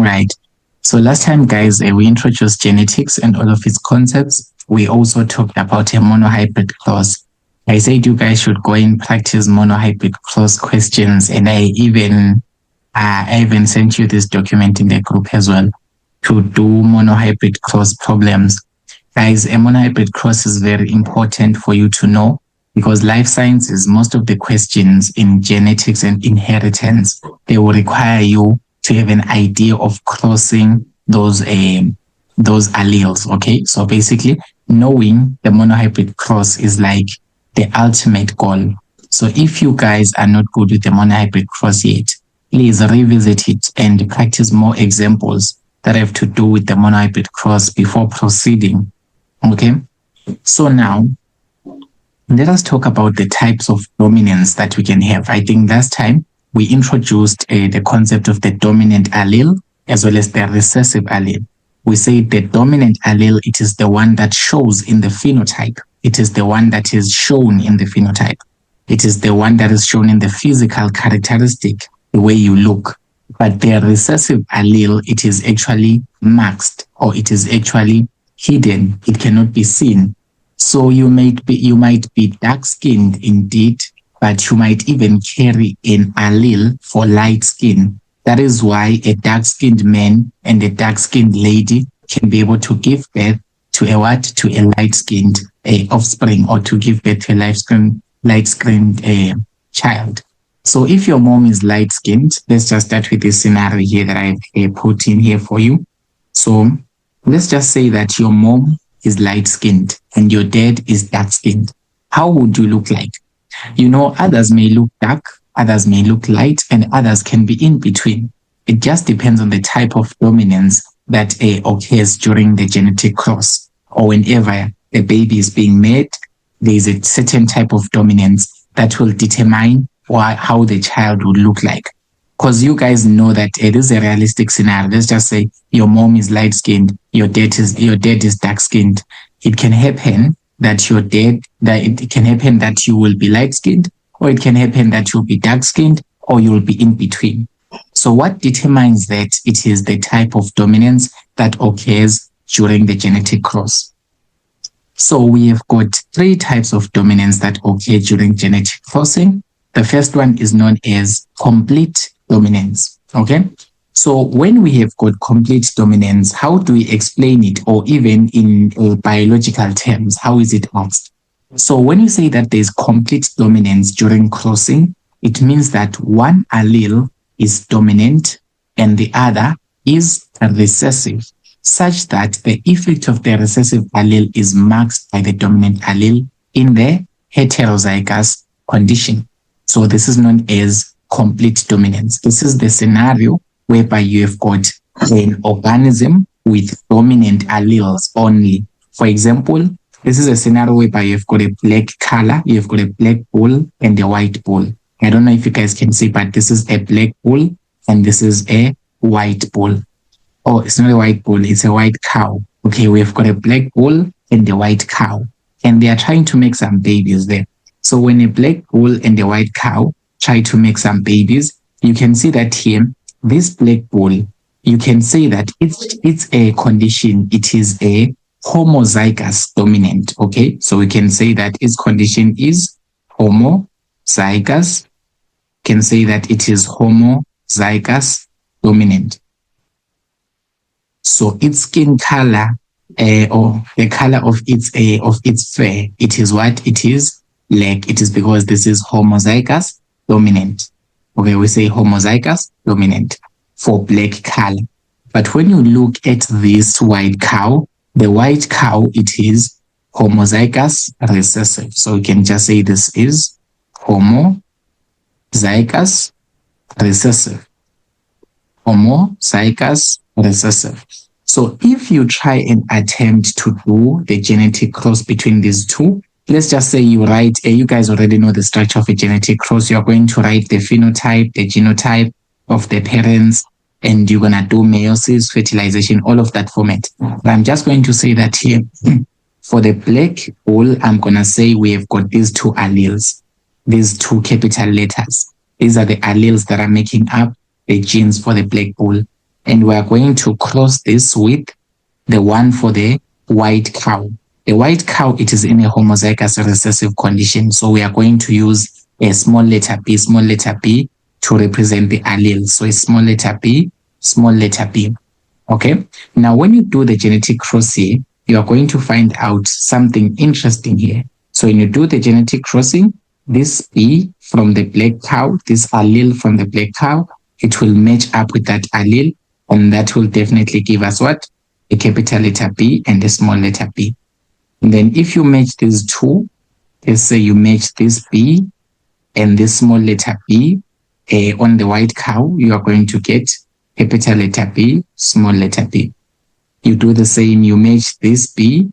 Right. So last time, guys, we introduced genetics and all of its concepts. We also talked about a monohybrid clause. I said you guys should go and practice monohybrid clause questions, and I even sent you this document in the group as well to do monohybrid clause problems. Guys, a monohybrid clause is very important for you to know because life sciences, most of the questions in genetics and inheritance, they will require you to have an idea of crossing those alleles. Okay, so basically, knowing the monohybrid cross is like the ultimate goal. So if you guys are not good with the monohybrid cross yet, please revisit it and practice more examples that have to do with the monohybrid cross before proceeding. Okay, so now let us talk about the types of dominance that we can have. I think last time we introduced the concept of the dominant allele as well as the recessive allele. We say the dominant allele, it is the one that shows in the phenotype. It is the one that is shown in the phenotype. It is the one that is shown in the physical characteristic, the way you look. But the recessive allele, it is actually masked, or it is actually hidden. It cannot be seen. So you might be dark-skinned indeed, but you might even carry an allele for light skin. That is why a dark-skinned man and a dark-skinned lady can be able to give birth to a what? To a light-skinned offspring, or to give birth to a light-skinned child. So if your mom is light-skinned, let's just start with this scenario here that I've put in here for you. So let's just say that your mom is light-skinned and your dad is dark-skinned. How would you look like? You know, others may look dark, others may look light, and others can be in between. It just depends on the type of dominance that occurs during the genetic cross, or whenever a baby is being made, there is a certain type of dominance that will determine how the child would look like. Because you guys know that it is a realistic scenario. Let's just say your mom is light-skinned, your dad is dark-skinned. It can happen that you will be light-skinned, or it can happen that you'll be dark-skinned, or you'll be in between. So what determines that? It is the type of dominance that occurs during the genetic cross. So we have got 3 types of dominance that occur during genetic crossing. The first one is known as complete dominance. Okay, so when we have got complete dominance, how do we explain it, or even in biological terms, how is it asked? So when you say that there's complete dominance during crossing, it means that one allele is dominant and the other is recessive, such that the effect of the recessive allele is masked by the dominant allele in the heterozygous condition. So this is known as complete dominance. This is the scenario whereby you have got an organism with dominant alleles only. For example, this is a scenario whereby you've got a black color, you've got a black bull and a white bull. I don't know if you guys can see, but this is a black bull and this is a white bull. Oh, it's not a white bull, it's a white cow. Okay, we've got a black bull and a white cow, and they are trying to make some babies there. So when a black bull and a white cow try to make some babies, you can see that here, this black bull, you can say that it's a condition, it is a homozygous dominant. Okay, so we can say that its condition is homozygous. You can say that it is homozygous dominant. So its skin color, or the color of its fur, it is what? It is black. It is because this is homozygous dominant. Okay, we say homozygous dominant for black color. But when you look at this white cow, the white cow, it is homozygous recessive. So we can just say this is homozygous recessive. Homozygous recessive. So if you try and attempt to do the genetic cross between these two, let's just say you write, you guys already know the structure of a genetic cross. You're going to write the phenotype, the genotype of the parents, and you're going to do meiosis, fertilization, all of that format. But I'm just going to say that here, for the black bull, I'm going to say we have got these 2 alleles, these 2 capital letters. These are the alleles that are making up the genes for the black bull. and we are going to cross this with the one for the white cow. The white cow, it is in a homozygous recessive condition, so we are going to use a small letter b to represent the allele. So a small letter b. Okay, now when you do the genetic cross here, you are going to find out something interesting here. So when you do the genetic crossing, this B from the black cow, this allele from the black cow, it will match up with that allele, and that will definitely give us what? A capital letter B and a small letter b. And then if you match these two, let's say you match this B and this small letter b on the white cow, you are going to get capital letter B, small letter b. You do the same, you match this B,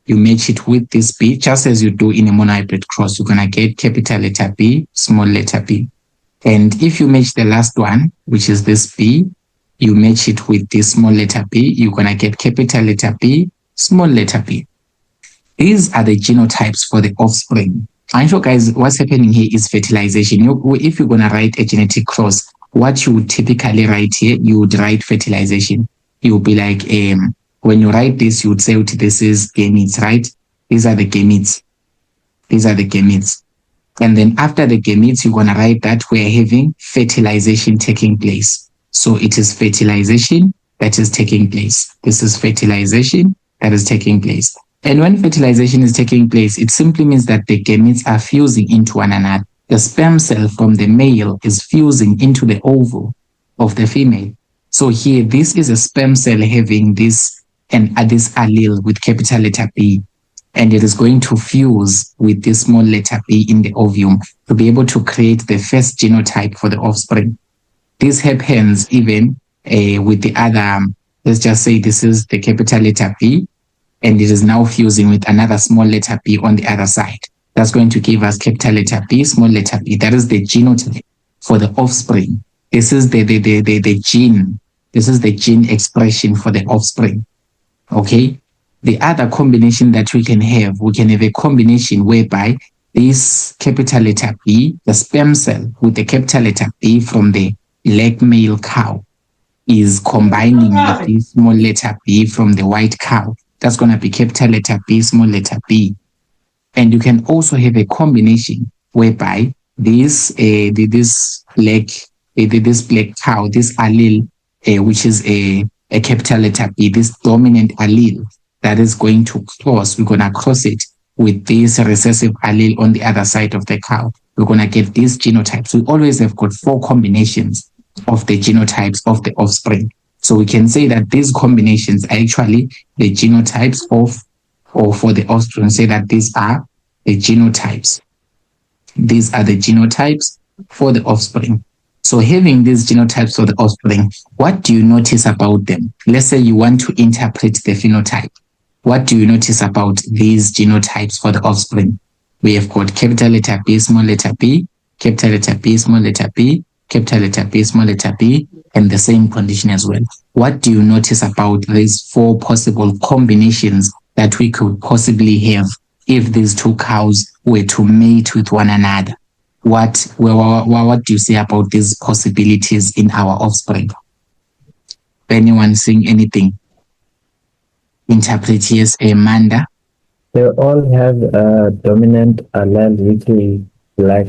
you match it with this B, just as you do in a monohybrid cross, you're going to get capital letter B, small letter b. And if you match the last one, which is this B, you match it with this small letter b, you're going to get capital letter B, small letter b. These are the genotypes for the offspring. I'm sure, guys, what's happening here is fertilization. If you're going to write a genetic cross, what you would typically write here, you would write fertilization. You would be like, when you write this, you would say, this is gametes, right? These are the gametes. And then after the gametes, you're going to write that we're having fertilization taking place. So it is fertilization that is taking place. This is fertilization that is taking place. And when fertilization is taking place, it simply means that the gametes are fusing into one another. The sperm cell from the male is fusing into the ovum of the female. So here, this is a sperm cell having this and this allele with capital letter B, and it is going to fuse with this small letter b in the ovum to be able to create the first genotype for the offspring. This happens even with the other, let's just say this is the capital letter B, and it is now fusing with another small letter b on the other side. That's going to give us capital letter B, small letter b. That is the genotype for the offspring. This is the gene. This is the gene expression for the offspring. Okay. The other combination that we can have a combination whereby this capital letter B, the sperm cell with the capital letter B from the black male cow, is combining with this small letter b from the white cow. That's going to be capital letter B, small letter b. And you can also have a combination whereby this black cow, this allele, which is a capital letter B, this dominant allele that is going to cross, we're going to cross it with this recessive allele on the other side of the cow. We're going to get these genotypes. We always have got 4 combinations of the genotypes of the offspring. So we can say that these combinations are actually the genotypes of, or for the offspring, say that these are the genotypes. These are the genotypes for the offspring. So having these genotypes for the offspring, what do you notice about them? Let's say you want to interpret the phenotype. What do you notice about these genotypes for the offspring? We have got capital letter B, small letter b, capital letter B, small letter b, capital letter B, small letter b, and the same condition as well. What do you notice about these 4 possible combinations that we could possibly have if these 2 cows were to mate with one another? What do you say about these possibilities in our offspring? Anyone saying anything? Interpret, yes, Amanda. They all have a dominant allele, which is black.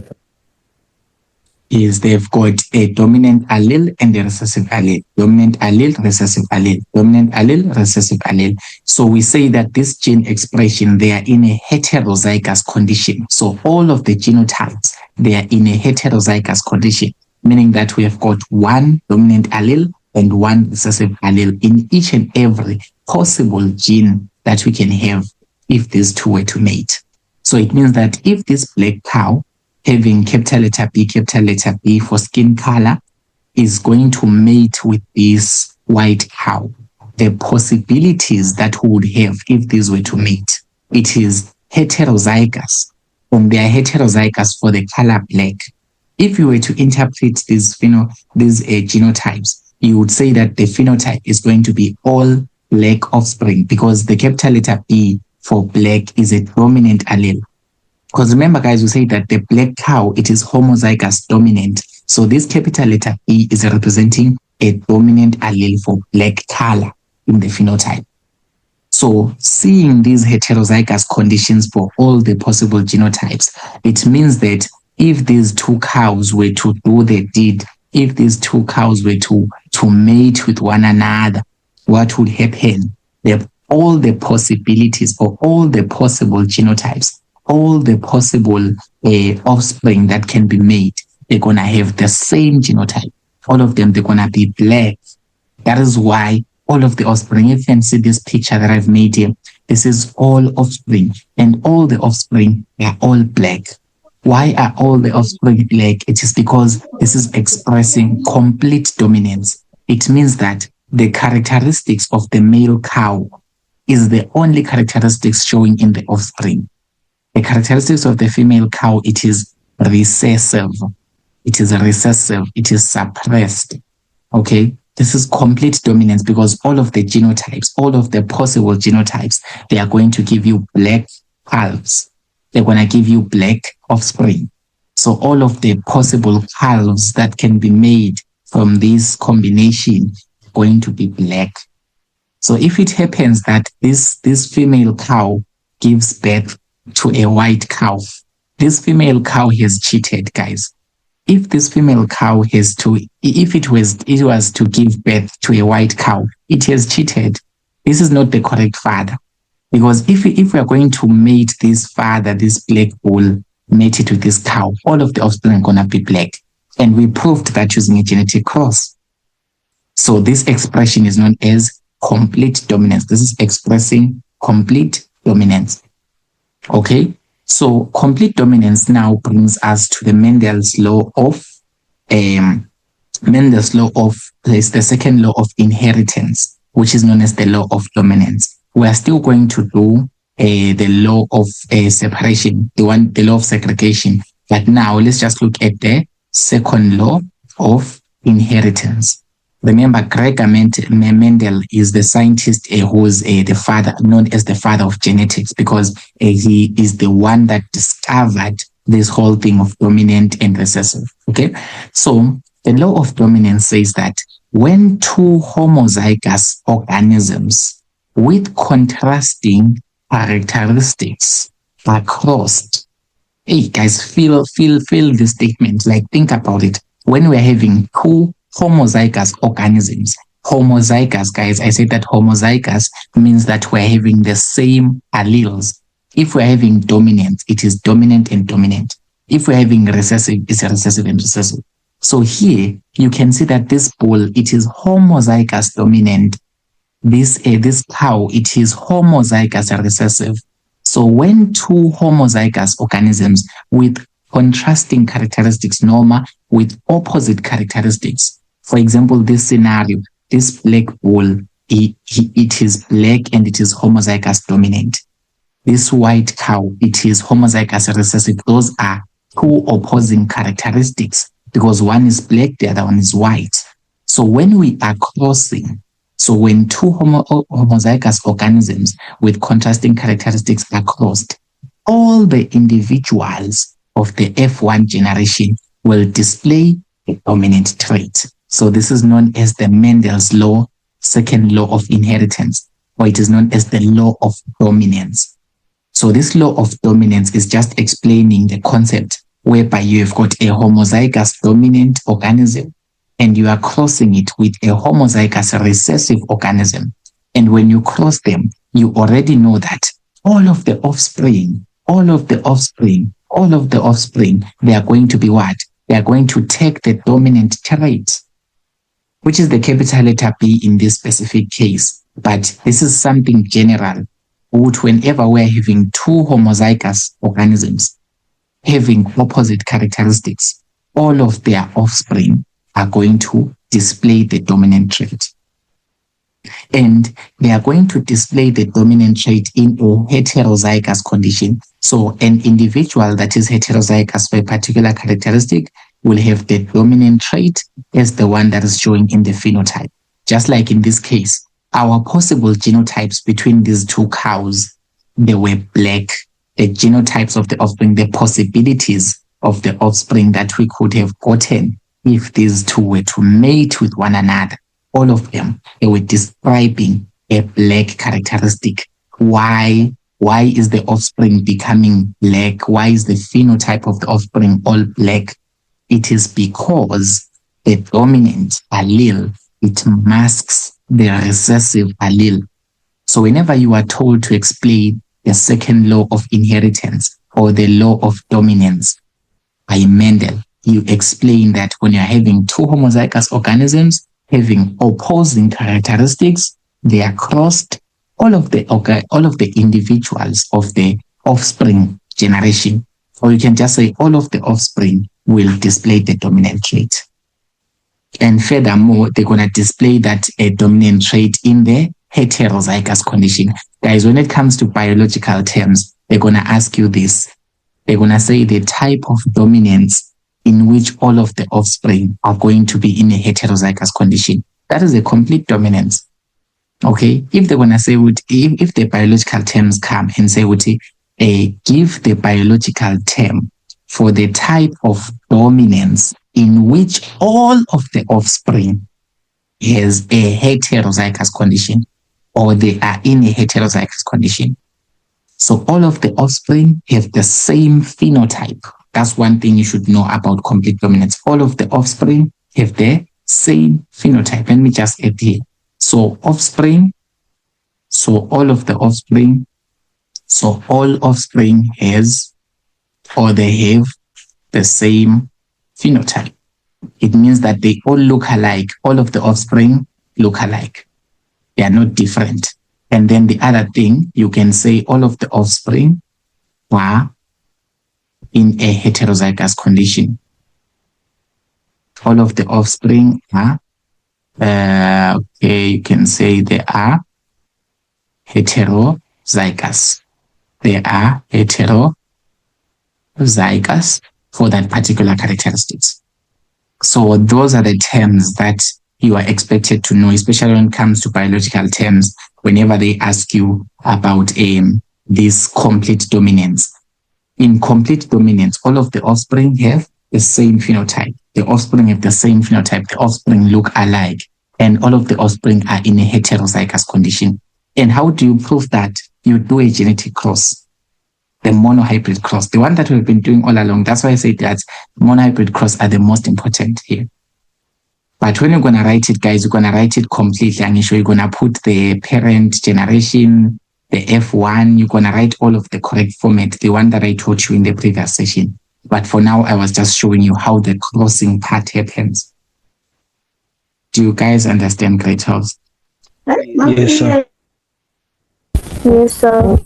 Is they've got a dominant allele and a recessive allele. Dominant allele, recessive allele. Dominant allele, recessive allele. So we say that this gene expression, they are in a heterozygous condition. So all of the genotypes, they are in a heterozygous condition, meaning that we have got 1 dominant allele and 1 recessive allele in each and every possible gene that we can have if these 2 were to mate. So it means that if this black cow having capital letter B for skin color is going to mate with this white cow, the possibilities that we would have if these were to mate, it is heterozygous, and they are heterozygous for the color black. If you were to interpret these genotypes, you would say that the phenotype is going to be all black offspring, because the capital letter B for black is a dominant allele. Because remember, guys, we say that the black cow, it is homozygous dominant. So this capital letter B is representing a dominant allele for black color in the phenotype. So seeing these heterozygous conditions for all the possible genotypes, it means that if these two cows were to do the deed, if these two cows were to mate with one another, what would happen? All the possibilities or all the possible genotypes, all the possible offspring that can be made, they're going to have the same genotype. All of them, they're going to be black. That is why all of the offspring, you can see this picture that I've made here, this is all offspring, and all the offspring are all black. Why are all the offspring black? It is because this is expressing complete dominance. It means that the characteristics of the male cow is the only characteristics showing in the offspring. The characteristics of the female cow, it is recessive. It is recessive. It is suppressed. Okay? This is complete dominance because all of the genotypes, all of the possible genotypes, they are going to give you black calves. They're going to give you black offspring. So all of the possible calves that can be made from this combination are going to be black. So if it happens that this female cow gives birth to a white cow, this female cow has cheated, guys. If this female cow if it was to give birth to a white cow, it has cheated. This is not the correct father. Because if we are going to mate this father, this black bull, mate it with this cow, all of the offspring are going to be black. And we proved that using a genetic cross. So this expression is known as complete dominance. This is expressing complete dominance. Okay? So complete dominance now brings us to the Mendel's law of the second law of inheritance, which is known as the law of dominance. We are still going to do the law of separation, the law of segregation. But now let's just look at the second law of inheritance. Remember, Gregor Mendel is the scientist who's the father, known as the father of genetics, because he is the one that discovered this whole thing of dominant and recessive. Okay, so the law of dominance says that when two homozygous organisms with contrasting characteristics are crossed, hey guys, feel this statement. Like, think about it. When we're having two homozygous organisms. Homozygous, guys, I said that homozygous means that we're having the same alleles. If we're having dominant, it is dominant and dominant. If we're having recessive, it's recessive and recessive. So here, you can see that this bull, it is homozygous dominant. This cow, it is homozygous recessive. So when two homozygous organisms with contrasting characteristics, normal, with opposite characteristics, for example, this scenario, this black bull, it is black and it is homozygous dominant. This white cow, it is homozygous recessive. Those are two opposing characteristics because one is black, the other one is white. So when we are crossing, so when two homozygous organisms with contrasting characteristics are crossed, all the individuals of the F1 generation will display a dominant trait. So this is known as the Mendel's law, second law of inheritance, or it is known as the law of dominance. So this law of dominance is just explaining the concept whereby you have got a homozygous dominant organism and you are crossing it with a homozygous recessive organism. And when you cross them, you already know that all of the offspring, they are going to be what? They are going to take the dominant trait, which is the capital letter B in this specific case. But this is something general, which whenever we're having two homozygous organisms having opposite characteristics, all of their offspring are going to display the dominant trait. And they are going to display the dominant trait in a heterozygous condition. So an individual that is heterozygous for a particular characteristic will have the dominant trait as the one that is showing in the phenotype. Just like in this case, our possible genotypes between these two cows, they were black. The genotypes of the offspring, the possibilities of the offspring that we could have gotten if these two were to mate with one another, all of them, they were describing a black characteristic. Why is the offspring becoming black? Why is the phenotype of the offspring all black? It is because the dominant allele, it masks the recessive allele. So whenever you are told to explain the second law of inheritance or the law of dominance by Mendel, you explain that when you're having two homozygous organisms having opposing characteristics, they are crossed. All of the individuals of the offspring generation, or you can just say all of the offspring will display the dominant trait. And furthermore, they're going to display that dominant trait in the heterozygous condition. Guys, when it comes to biological terms, they're going to ask you this. They're going to say the type of dominance in which all of the offspring are going to be in a heterozygous condition. That is a complete dominance. Okay, if they're going to say, if the biological terms come and say, give the biological term for the type of dominance in which all of the offspring has a heterozygous condition, or they are in a heterozygous condition. So all of the offspring have the same phenotype. That's one thing you should know about complete dominance. All of the offspring have the same phenotype. Let me just add here. So all offspring has, or they have the same phenotype. It means that they all look alike. All of the offspring look alike. They are not different. And then the other thing, you can say all of the offspring are in a heterozygous condition. All of the offspring are, you can say they are heterozygous. They are heterozygous for that particular characteristics. So those are the terms that you are expected to know, especially when it comes to biological terms, whenever they ask you about this complete dominance. In complete dominance, all of the offspring have the same phenotype. The offspring have the same phenotype. The offspring look alike. And all of the offspring are in a heterozygous condition. And how do you prove that? You do a genetic cross, the monohybrid cross, the one that we've been doing all along. That's why I say that monohybrid cross are the most important here. But when you're going to write it, guys, you're going to write it completely. And you're going to put the parent generation, the F1, you're going to write all of the correct format, the one that I taught you in the previous session. But for now, I was just showing you how the crossing part happens. Do you guys understand, Great House? Yes, sir. Yes, sir.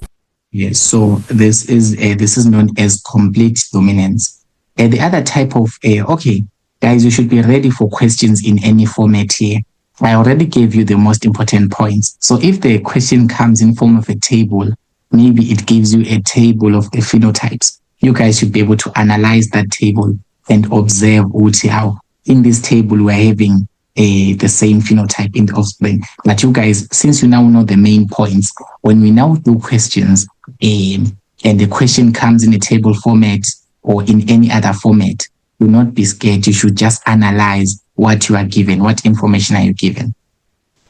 Yes, so this is known as complete dominance. The other type of, okay, guys, you should be ready for questions in any format here. I already gave you the most important points. So if the question comes in form of a table, maybe it gives you a table of the phenotypes. You guys should be able to analyze that table and observe how in this table we're having the same phenotype in the offspring. But you guys, since you now know the main points, when we now do questions and the question comes in a table format or in any other format, do not be scared. You should just analyze what you are given. What information are you given?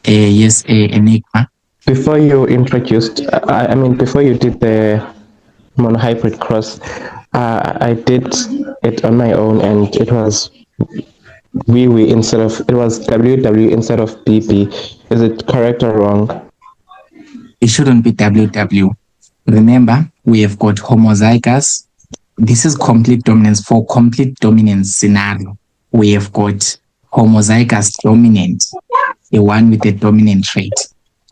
Yes, Enigma. Before you introduced, before you did the monohybrid cross, I did it on my own, and it was it was WW instead of BB. Is it correct or wrong? It shouldn't be WW. Remember, we have got homozygous. This is complete dominance. For complete dominance scenario, we have got homozygous dominant, the one with the dominant trait.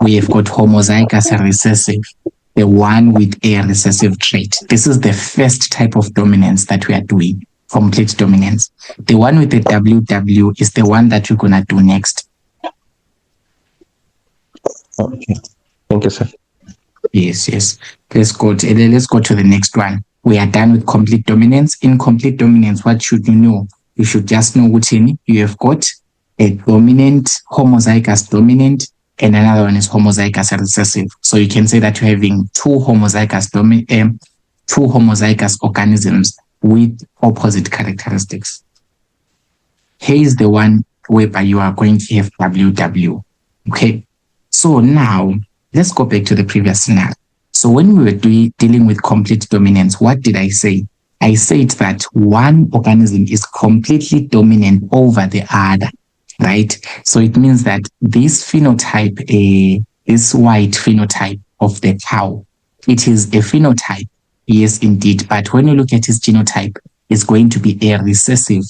We have got homozygous recessive, the one with a recessive trait. This is the first type of dominance that we are doing, complete dominance. The one with the WW is the one that we're going to do next. Okay. Thank you, sir. Yes. Let's go to the next one. We are done with complete dominance. In complete dominance, what should you know? You should just know what you have got a dominant, homozygous dominant, and another one is homozygous recessive. So you can say that you're having two homozygous organisms with opposite characteristics. Here is the one whereby you are going to have WW. Okay. So now let's go back to the previous scenario. So when we were dealing with complete dominance, what did I say? I said that one organism is completely dominant over the other, right? So it means that this phenotype, this white phenotype of the cow, it is a phenotype, yes, indeed. But when you look at its genotype, it's going to be a recessive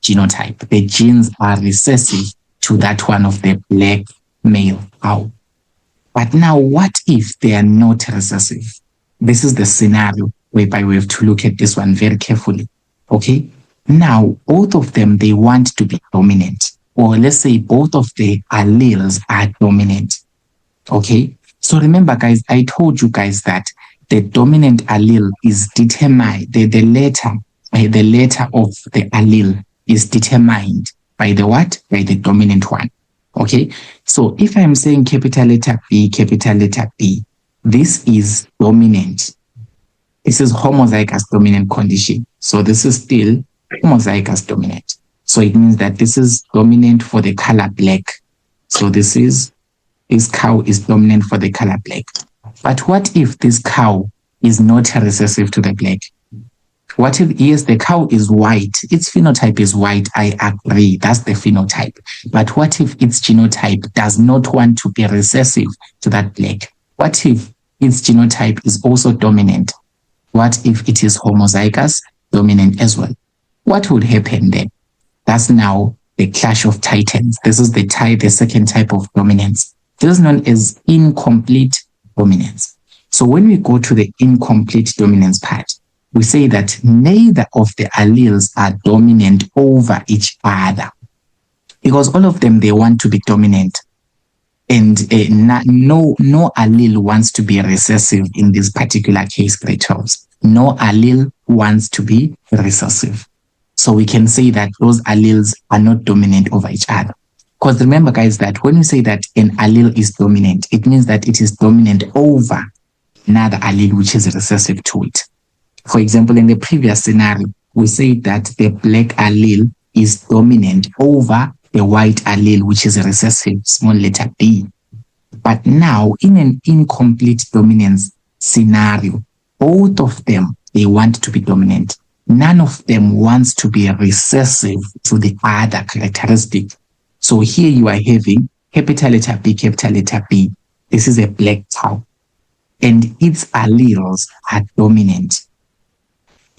genotype. The genes are recessive to that one of the black male cow. But now, what if they are not recessive? This is the scenario whereby we have to look at this one very carefully. Okay. Now, both of them, they want to be dominant. Or let's say both of the alleles are dominant. Okay. So remember, guys, I told you guys that the dominant allele is determined, the letter of the allele is determined by the what? By the dominant one. Okay. So if I'm saying capital letter B, this is dominant. This is homozygous dominant condition. So this is still homozygous dominant. So it means that this is dominant for the color black. So this cow is dominant for the color black. But what if this cow is not recessive to the black? What if, yes, the cow is white, its phenotype is white, I agree, that's the phenotype. But what if its genotype does not want to be recessive to that black? What if its genotype is also dominant? What if it is homozygous dominant as well? What would happen then? That's now the clash of titans. This is the second type of dominance. This is known as incomplete dominance. So when we go to the incomplete dominance part, we say that neither of the alleles are dominant over each other because all of them, they want to be dominant. And no allele wants to be recessive in this particular case, grade 12s. No allele wants to be recessive. So we can say that those alleles are not dominant over each other. Because remember, guys, that when we say that an allele is dominant, it means that it is dominant over another allele which is recessive to it. For example, in the previous scenario, we say that the black allele is dominant over the white allele, which is recessive, small letter B. But now, in an incomplete dominance scenario, both of them, they want to be dominant. None of them wants to be recessive to the other characteristic. So here you are having capital letter B. This is a black cow. And its alleles are dominant.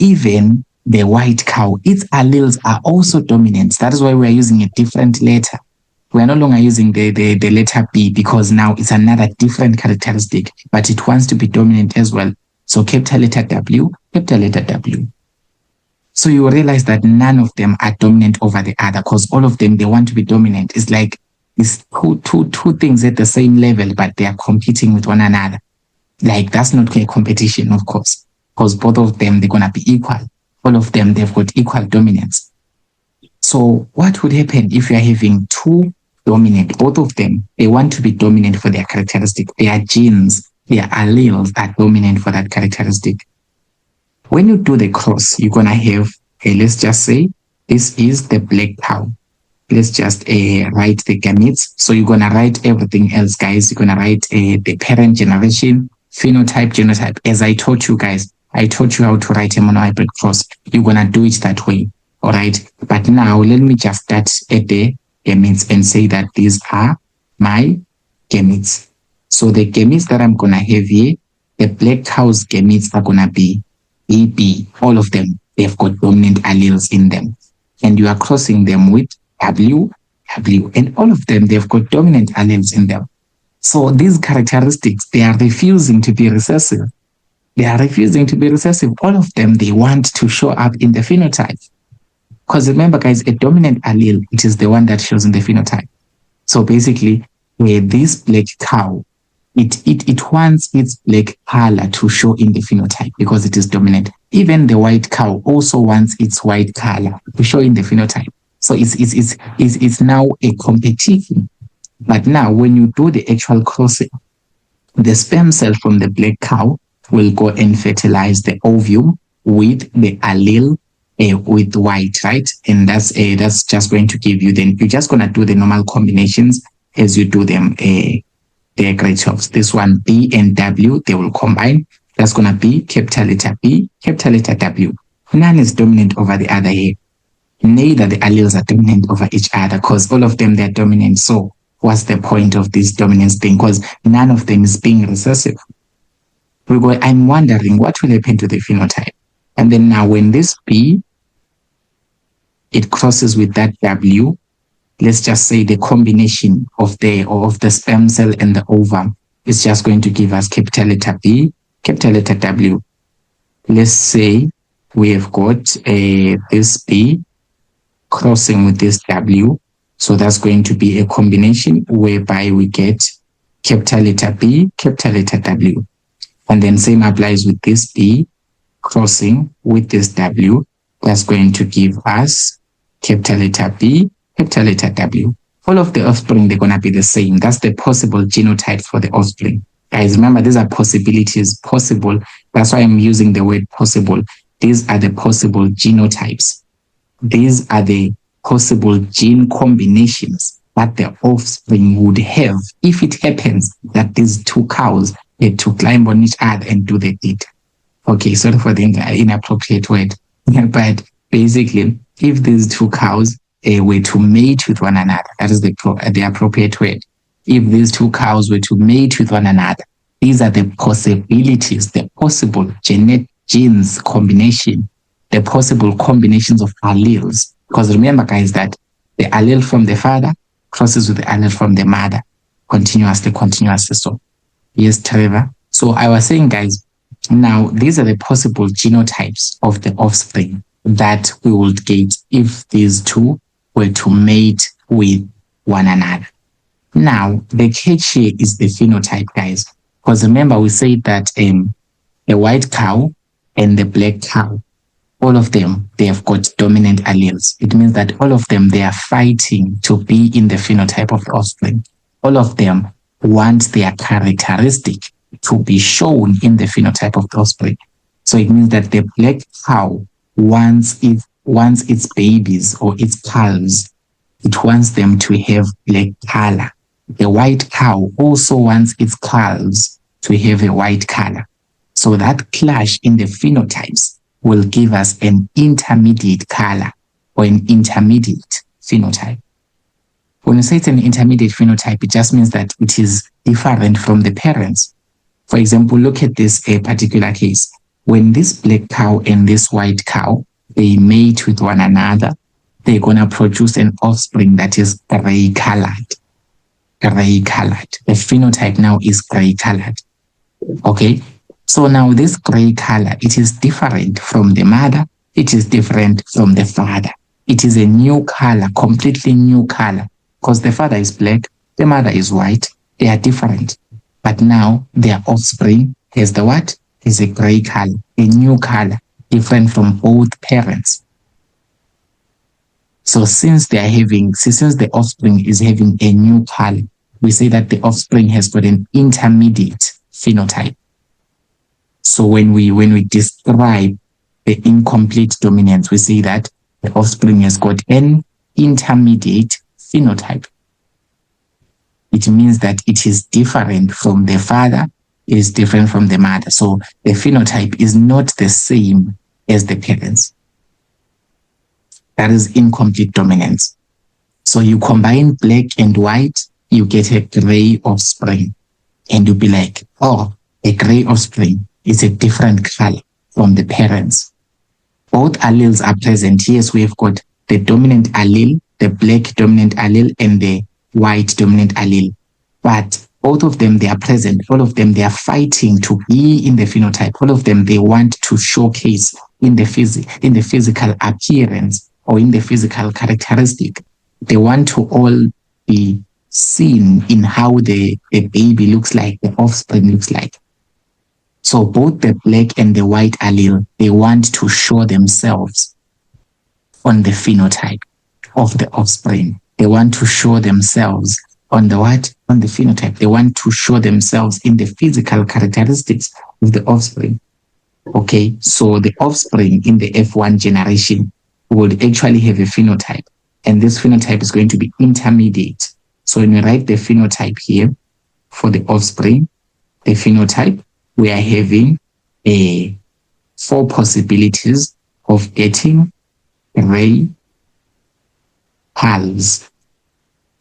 Even the white cow, its alleles are also dominant. That is why we are using a different letter. We are no longer using the letter B because now it's another different characteristic, but it wants to be dominant as well. So capital letter W. So you realize that none of them are dominant over the other because all of them, they want to be dominant. It's like it's two things at the same level, but they are competing with one another. Like that's not a competition, of course, because both of them, they're going to be equal. All of them, they've got equal dominance. So what would happen if you're having two dominant, both of them, they want to be dominant for their characteristic. Their genes, their alleles are dominant for that characteristic. When you do the cross, you're going to have, let's just say, this is the black cow. Let's just write the gametes. So you're going to write everything else, guys. You're going to write the parent generation, phenotype, genotype. As I taught you guys, I taught you how to write a monohybrid cross. You're going to do it that way. All right. But now let me just start at the gametes and say that these are my gametes. So the gametes that I'm going to have here, the black cow's gametes are going to be AB. All of them, they've got dominant alleles in them. And you are crossing them with W. And all of them, they've got dominant alleles in them. So these characteristics, they are refusing to be recessive. All of them, they want to show up in the phenotype. Because remember, guys, a dominant allele, it is the one that shows in the phenotype. So basically, this black cow, it wants its black color to show in the phenotype because it is dominant. Even the white cow also wants its white color to show in the phenotype. So it's now a competition. But now when you do the actual crossing, the sperm cell from the black cow will go and fertilize the ovum with the allele with white, right? And that's just going to give you, then you're just going to do the normal combinations as you do them. They're great jobs. This one, B and W, they will combine. That's going to be capital letter B, capital letter W. None is dominant over the other here. Neither the alleles are dominant over each other because all of them, they're dominant. So what's the point of this dominance thing? Because none of them is being recessive. I'm wondering what will happen to the phenotype. And then now when this B, it crosses with that W, let's just say the combination of the sperm cell and the ovum is just going to give us capital letter B, capital letter W. Let's say we have got this B crossing with this W. So that's going to be a combination whereby we get capital letter B, capital letter W. And then same applies with this B crossing with this W. That's going to give us capital letter B, capital letter W. All of the offspring, they're going to be the same. That's the possible genotype for the offspring. Guys, remember, these are possibilities, possible. That's why I'm using the word possible. These are the possible genotypes. These are the possible gene combinations that the offspring would have if it happens that these two cows had to climb on each other and do the deed. Okay, sorry for the inappropriate word. But basically, if these two cows were to mate with one another, that is the appropriate word. If these two cows were to mate with one another, these are the possibilities, the possible genes combination, the possible combinations of alleles. Because remember, guys, that the allele from the father crosses with the allele from the mother continuously. So, yes, Trevor. So I was saying, guys, now these are the possible genotypes of the offspring that we would get if these two were to mate with one another. Now, the catch here is the phenotype, guys. Because remember, we said that a white cow and the black cow, all of them, they have got dominant alleles. It means that all of them, they are fighting to be in the phenotype of the offspring. All of them want their characteristic to be shown in the phenotype of the offspring. So it means that the black cow wants its babies or its calves, it wants them to have black color. The white cow also wants its calves to have a white color. So that clash in the phenotypes will give us an intermediate color or an intermediate phenotype. When you say it's an intermediate phenotype, it just means that it is different from the parents. For example, look at this particular case. When this black cow and this white cow, they mate with one another, they're going to produce an offspring that is gray colored. Gray colored. The phenotype now is gray colored. Okay? So now this gray color, it is different from the mother. It is different from the father. It is a new color, completely new color. Because the father is black, the mother is white. They are different. But now their offspring has the what? Is a gray color, a new color, different from both parents. So since the offspring is having a new color, we say that the offspring has got an intermediate phenotype. So when we describe the incomplete dominance, we say that the offspring has got an intermediate phenotype. It means that it is different from the father, it is different from the mother. So the phenotype is not the same as the parents. That is incomplete dominance. So you combine black and white, you get a gray offspring. And you'll be like, oh, a gray offspring is a different color from the parents. Both alleles are present. Yes, we've got the dominant allele, the black dominant allele, and the white dominant allele. But both of them, they are present. All of them, they are fighting to be in the phenotype. All of them, they want to showcase in the physical appearance or in the physical characteristic. They want to all be seen in how the baby looks like, the offspring looks like. So both the black and the white allele, they want to show themselves on the phenotype of the offspring. They want to show themselves on the what? On the phenotype. They want to show themselves in the physical characteristics of the offspring. Okay, so the offspring in the F1 generation would actually have a phenotype, and this phenotype is going to be intermediate. So when we write the phenotype here for the offspring, the phenotype, we are having 4 possibilities of getting gray calves.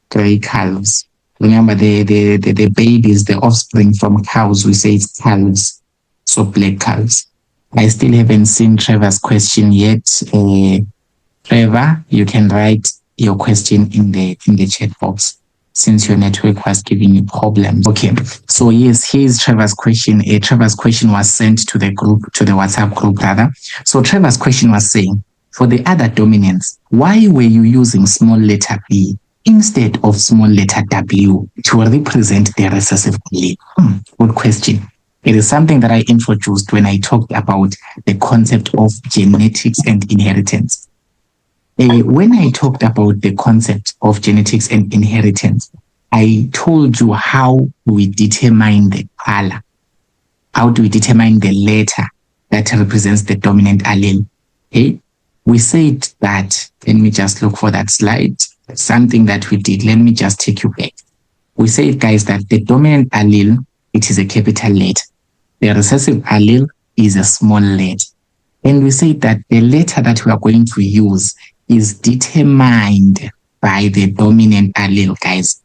Gray calves. Remember the babies, the offspring from cows, we say it's calves. So black calves. I still haven't seen Trevor's question yet. Trevor, you can write your question in the chat box since your network was giving you problems. Okay, so yes, here's Trevor's question. Trevor's question was sent to the group, to the WhatsApp group rather. So Trevor's question was saying, for the other dominants, why were you using small letter B instead of small letter W to represent the recessive allele? Good question. It is something that I introduced when I talked about the concept of genetics and inheritance. When I talked about the concept of genetics and inheritance, I told you how we determine the color. How do we determine the letter that represents the dominant allele? Okay? We said that, let me just look for that slide, something that we did. Let me just take you back. We said, guys, that the dominant allele, it is a capital letter. The recessive allele is a small letter. And we say that the letter that we are going to use is determined by the dominant allele, guys.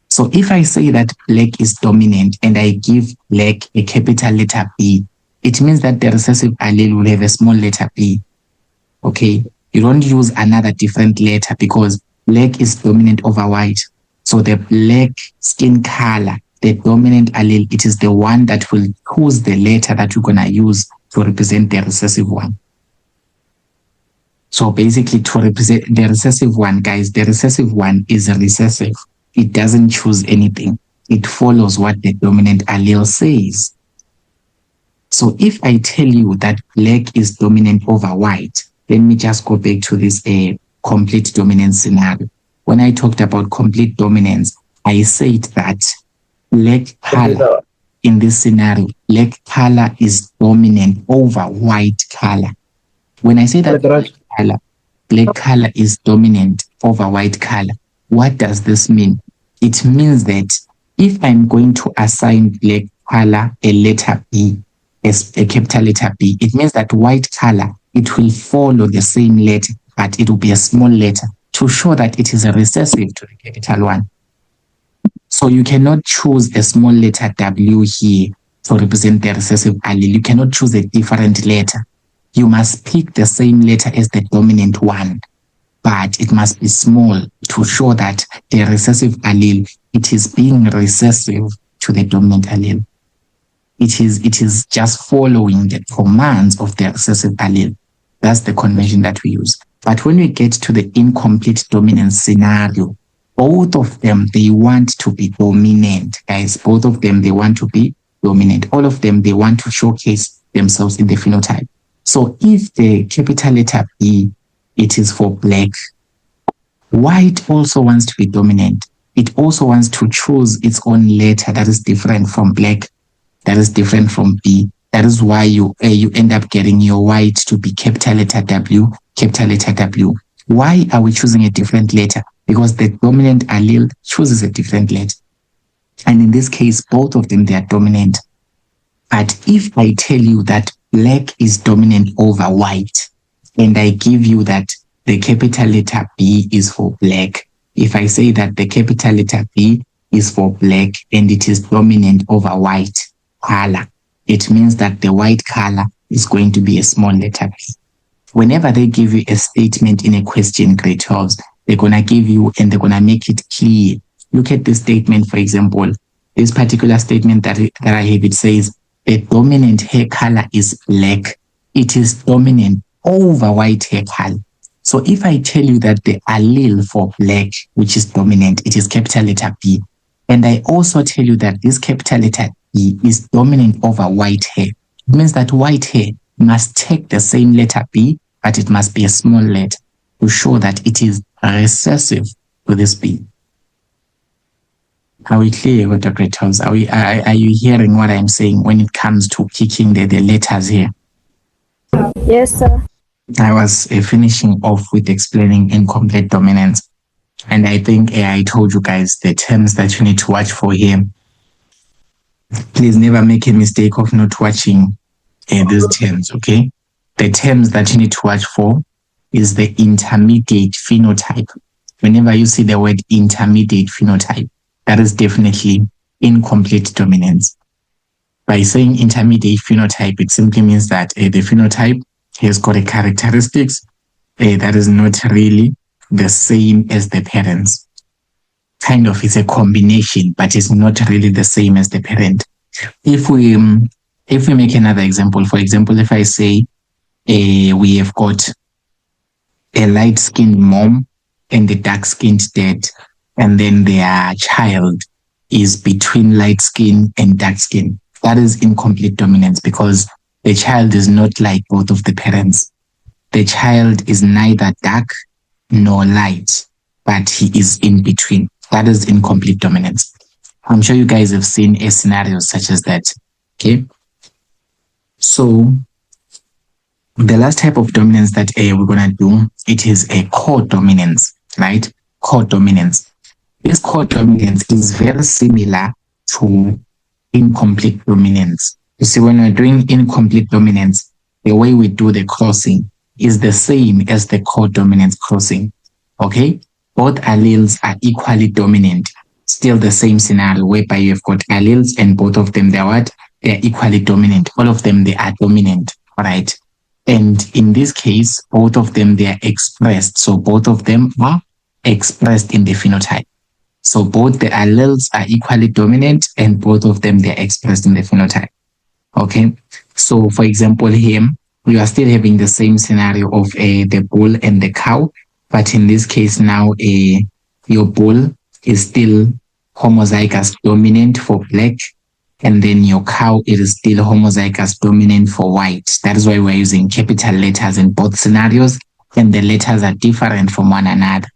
So if I say that black is dominant and I give black a capital letter B, it means that the recessive allele will have a small letter B. Okay, you don't use another different letter because black is dominant over white. So the black skin color, the dominant allele, it is the one that will choose the letter that you're going to use to represent the recessive one. So basically, to represent the recessive one, guys, the recessive one is recessive. It doesn't choose anything. It follows what the dominant allele says. So if I tell you that black is dominant over white, let me just go back to this complete dominance scenario. When I talked about complete dominance, I said that black color in this scenario, black color is dominant over white color. When I say that black color is dominant over white color, what does this mean? It means that if I'm going to assign black color a letter B, as a capital letter B, it means that white color, it will follow the same letter, but it will be a small letter to show that it is a recessive to the capital one. So you cannot choose a small letter W here to represent the recessive allele. You cannot choose a different letter. You must pick the same letter as the dominant one, but it must be small to show that the recessive allele, it is being recessive to the dominant allele. It is just following the commands of the recessive allele. That's the convention that we use. But when we get to the incomplete dominance scenario, both of them, they want to be dominant, guys. Both of them, they want to be dominant. All of them, they want to showcase themselves in the phenotype. So if the capital letter B, it is for black, white also wants to be dominant. It also wants to choose its own letter that is different from black, that is different from B. That is why you end up getting your white to be capital letter W, capital letter W. Why are we choosing a different letter? Because the dominant allele chooses a different letter. And in this case, both of them, they are dominant. But if I tell you that black is dominant over white, and I give you that the capital letter B is for black, if I say that the capital letter B is for black and it is dominant over white color, it means that the white color is going to be a small letter B. Whenever they give you a statement in a question, grade 12s, they're going to give you and they're going to make it clear. Look at this statement, for example. This particular statement that I have, it says, the dominant hair color is black. It is dominant over white hair color. So if I tell you that the allele for black, which is dominant, it is capital letter B, and I also tell you that this capital letter B is dominant over white hair, it means that white hair must take the same letter B, but it must be a small letter to show that it is recessive to this B. Are we clear with the grade 12s? Are you hearing what I'm saying when it comes to picking the letters here? Yes, sir. I was finishing off with explaining incomplete dominance. And I think I told you guys the terms that you need to watch for here. Please never make a mistake of not watching these terms, okay? The terms that you need to watch for is the intermediate phenotype. Whenever you see the word intermediate phenotype, that is definitely incomplete dominance. By saying intermediate phenotype, it simply means that the phenotype has got a characteristics that is not really the same as the parents. Kind of is a combination, but it's not really the same as the parent. If we make another example, for example, if I say we have got a light-skinned mom and a dark-skinned dad, and then their child is between light skin and dark skin, that is incomplete dominance because the child is not like both of the parents. The child is neither dark nor light, but he is in between. That is incomplete dominance. I'm sure you guys have seen a scenario such as that. Okay. So the last type of dominance that we're gonna do, it is a codominance, right? Codominance. This codominance is very similar to incomplete dominance. You see, when we're doing incomplete dominance, the way we do the crossing is the same as the codominance crossing. Okay? Both alleles are equally dominant. Still the same scenario whereby you've got alleles and both of them, they're what? They're equally dominant. All of them, they are dominant. All right? And in this case, both of them, they are expressed. So both of them are expressed in the phenotype. So both the alleles are equally dominant and both of them, they're expressed in the phenotype. Okay. So for example, here, you are still having the same scenario of the bull and the cow. But in this case now, your bull is still homozygous dominant for black. And then your cow, it is still homozygous dominant for white. That is why we're using capital letters in both scenarios. And the letters are different from one another.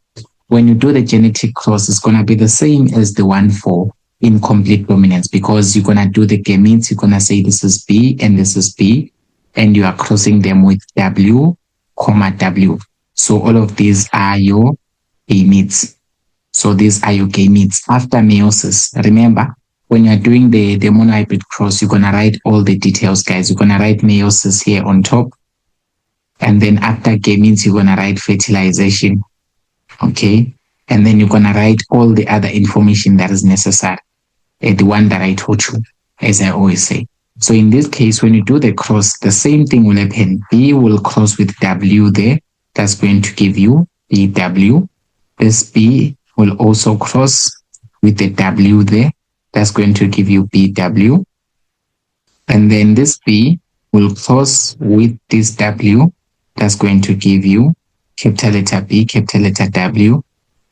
When you do the genetic cross, it's going to be the same as the one for incomplete dominance because you're going to do the gametes. You're going to say this is B and this is B, and you are crossing them with W, W. So all of these are your gametes. So these are your gametes. After meiosis, remember, when you're doing the monohybrid cross, you're going to write all the details, guys. You're going to write meiosis here on top. And then after gametes, you're going to write fertilization. Okay, and then you're gonna write all the other information that is necessary, the one that I taught you, as I always say. So in this case, when you do the cross, the same thing will happen. B will cross with W there. That's going to give you BW. This B will also cross with the W there. That's going to give you BW. And then this B will cross with this W. That's going to give you capital letter B, capital letter W,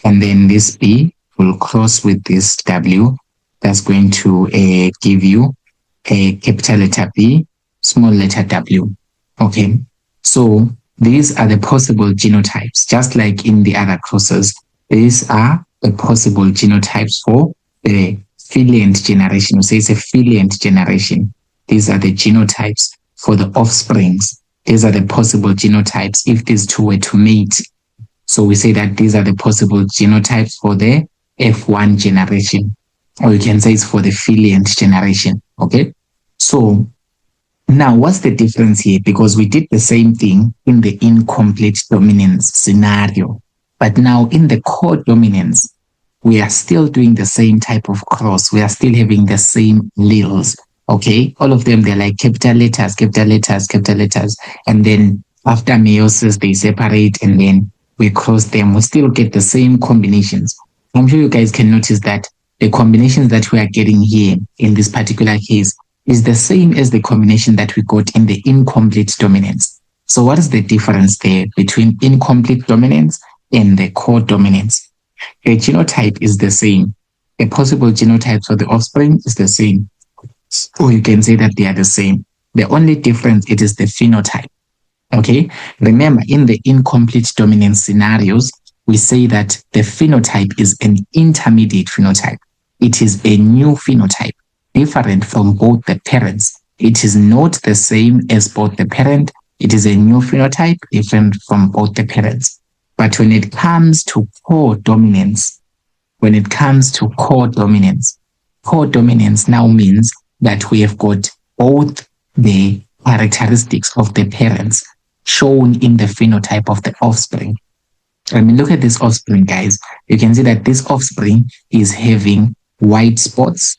and then this B will cross with this W. That's going to give you a capital letter B, small letter W. Okay, so these are the possible genotypes. Just like in the other crosses, these are the possible genotypes for the filiant generation. We say it's a filiant generation. These are the genotypes for the offsprings. These are the possible genotypes if these two were to mate. So we say that these are the possible genotypes for the F1 generation. Or you can say it's for the filiant generation. Okay. So now what's the difference here? Because we did the same thing in the incomplete dominance scenario. But now in the codominance, we are still doing the same type of cross. We are still having the same alleles. Okay, all of them, they're like capital letters, capital letters, capital letters. And then after meiosis, they separate and then we cross them. We still get the same combinations. I'm sure you guys can notice that the combinations that we are getting here in this particular case is the same as the combination that we got in the incomplete dominance. So what is the difference there between incomplete dominance and the codominance? The genotype is the same. The possible genotypes for the offspring is the same. Or you can say that they are the same. The only difference, it is the phenotype. Okay. Remember, in the incomplete dominance scenarios, we say that the phenotype is an intermediate phenotype. It is a new phenotype, different from both the parents. It is not the same as both the parent It is a new phenotype different from both the parents. But when it comes to codominance, codominance now means that we have got both the characteristics of the parents shown in the phenotype of the offspring. When we look at this offspring, guys, you can see that this offspring is having white spots,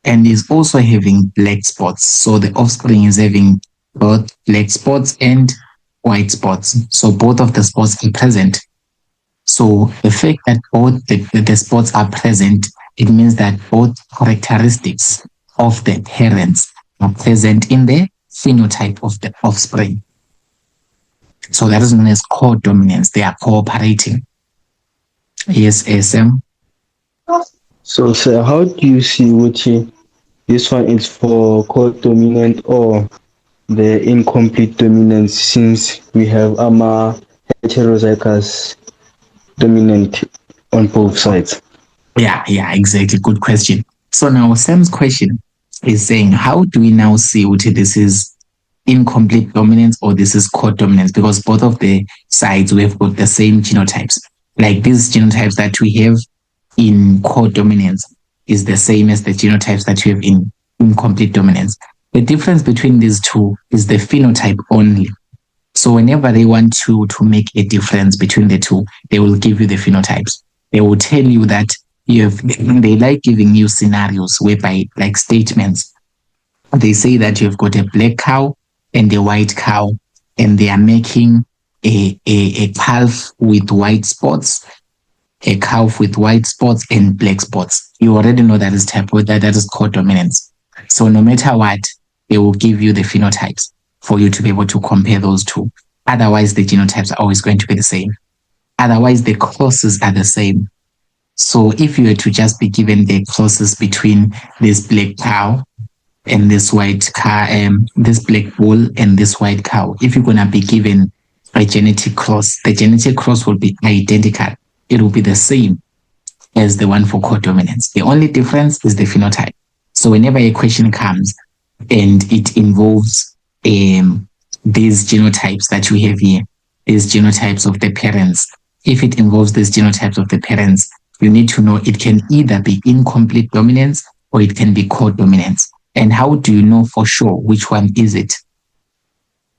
and is also having black spots. So the offspring is having both black spots and white spots. So both of the spots are present. So the fact that both the spots are present, it means that both characteristics of the parents are present in the phenotype of the offspring. So that is known as codominance. They are cooperating. Yes, SM. So, sir, how do you see which this one is for codominant or the incomplete dominance, since we have heterozygous dominant on both sides? Yeah, exactly. Good question. So now Sam's question is saying, how do we now see which this is incomplete dominance or this is codominance? Because both of the sides we have got the same genotypes. Like these genotypes that we have in codominance is the same as the genotypes that we have in incomplete dominance. The difference between these two is the phenotype only. So whenever they want to make a difference between the two, they will give you the phenotypes. They will tell you that they like giving you scenarios whereby, like statements, they say that you've got a black cow and a white cow, and they are making a calf with white spots, a calf with white spots and black spots. You already know that is codominance. So no matter what, they will give you the phenotypes for you to be able to compare those two. Otherwise, the genotypes are always going to be the same. Otherwise, the crosses are the same. So if you were to just be given the crosses between this black cow and this white cow, this black bull and this white cow, if you're going to be given a genetic cross, the genetic cross will be identical. It will be the same as the one for codominance. The only difference is the phenotype. So whenever a question comes and it involves these genotypes that we have here, these genotypes of the parents, if it involves these genotypes of the parents, you need to know it can either be incomplete dominance or it can be codominance. And how do you know for sure which one is it?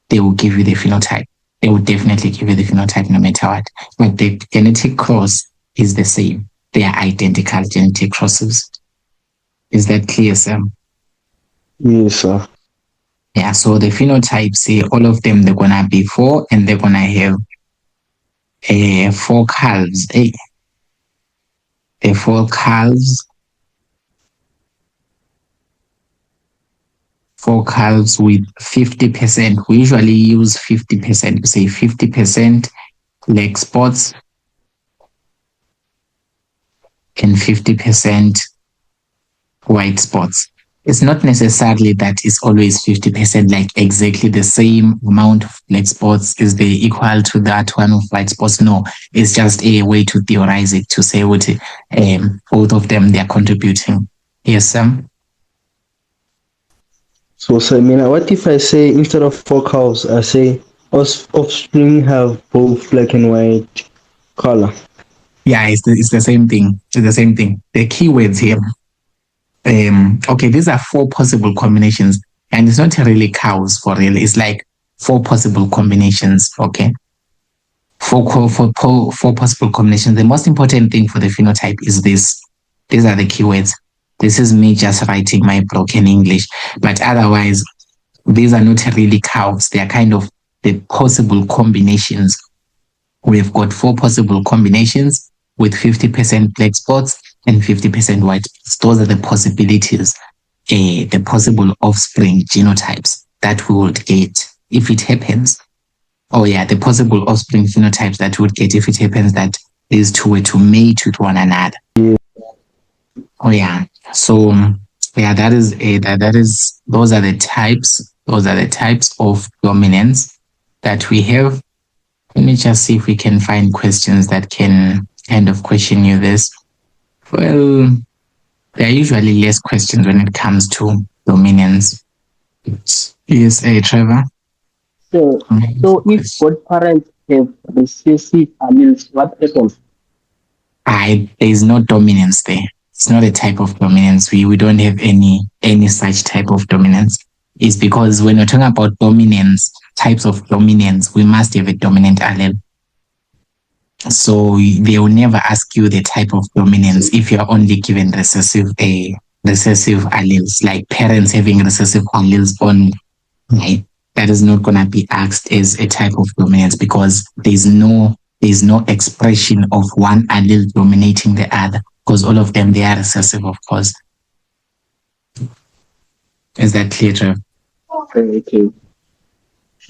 They will give you the phenotype. They will definitely give you the phenotype no matter what. But the genetic cross is the same. They are identical genetic crosses. Is that clear, Sam? Yes, sir. Yeah, so the phenotypes, all of them, they're going to be 4 and they're going to have 4 calves. The 4 calves. 4 calves with 50%. We usually use 50%. We say 50% leg spots and 50% white spots. It's not necessarily that it's always 50%, like exactly the same amount of leg spots is equal to that one of white spots. No, it's just a way to theorize it, to say what both of them, they are contributing. Yes, Sam? So, sir, what if I say instead of 4 cows, I say offspring have both black and white color? Yeah, it's the same thing. It's the same thing. The keywords here. Okay, these are 4 possible combinations, and it's not really cows for real. It's like 4 possible combinations. Okay, 4 possible combinations. The most important thing for the phenotype is this. These are the keywords. This is me just writing my broken English, but otherwise, these are not really cows. They are kind of the possible combinations. We've got 4 possible combinations with 50% black spots and 50% white spots. Those are the possibilities, the possible offspring genotypes that we would get if it happens. Oh yeah, the possible offspring phenotypes that we would get if it happens that these two were to mate with one another. Oh yeah. So yeah, those are the types. Those are the types of dominance that we have. Let me just see if we can find questions that can kind of question you this. Well, there are usually less questions when it comes to dominance. Yes, Trevor. So if both parents have recessive alleles, what happens? There's no dominance there. It's not a type of dominance. We don't have any such type of dominance. It's because when we're talking about dominance, types of dominance, we must have a dominant allele. So they will never ask you the type of dominance if you are only given recessive alleles, like parents having recessive alleles on, right? That is not gonna be asked as a type of dominance because there's no expression of one allele dominating the other because all of them, they are recessive, of course. Is that clear, Trev? Okay.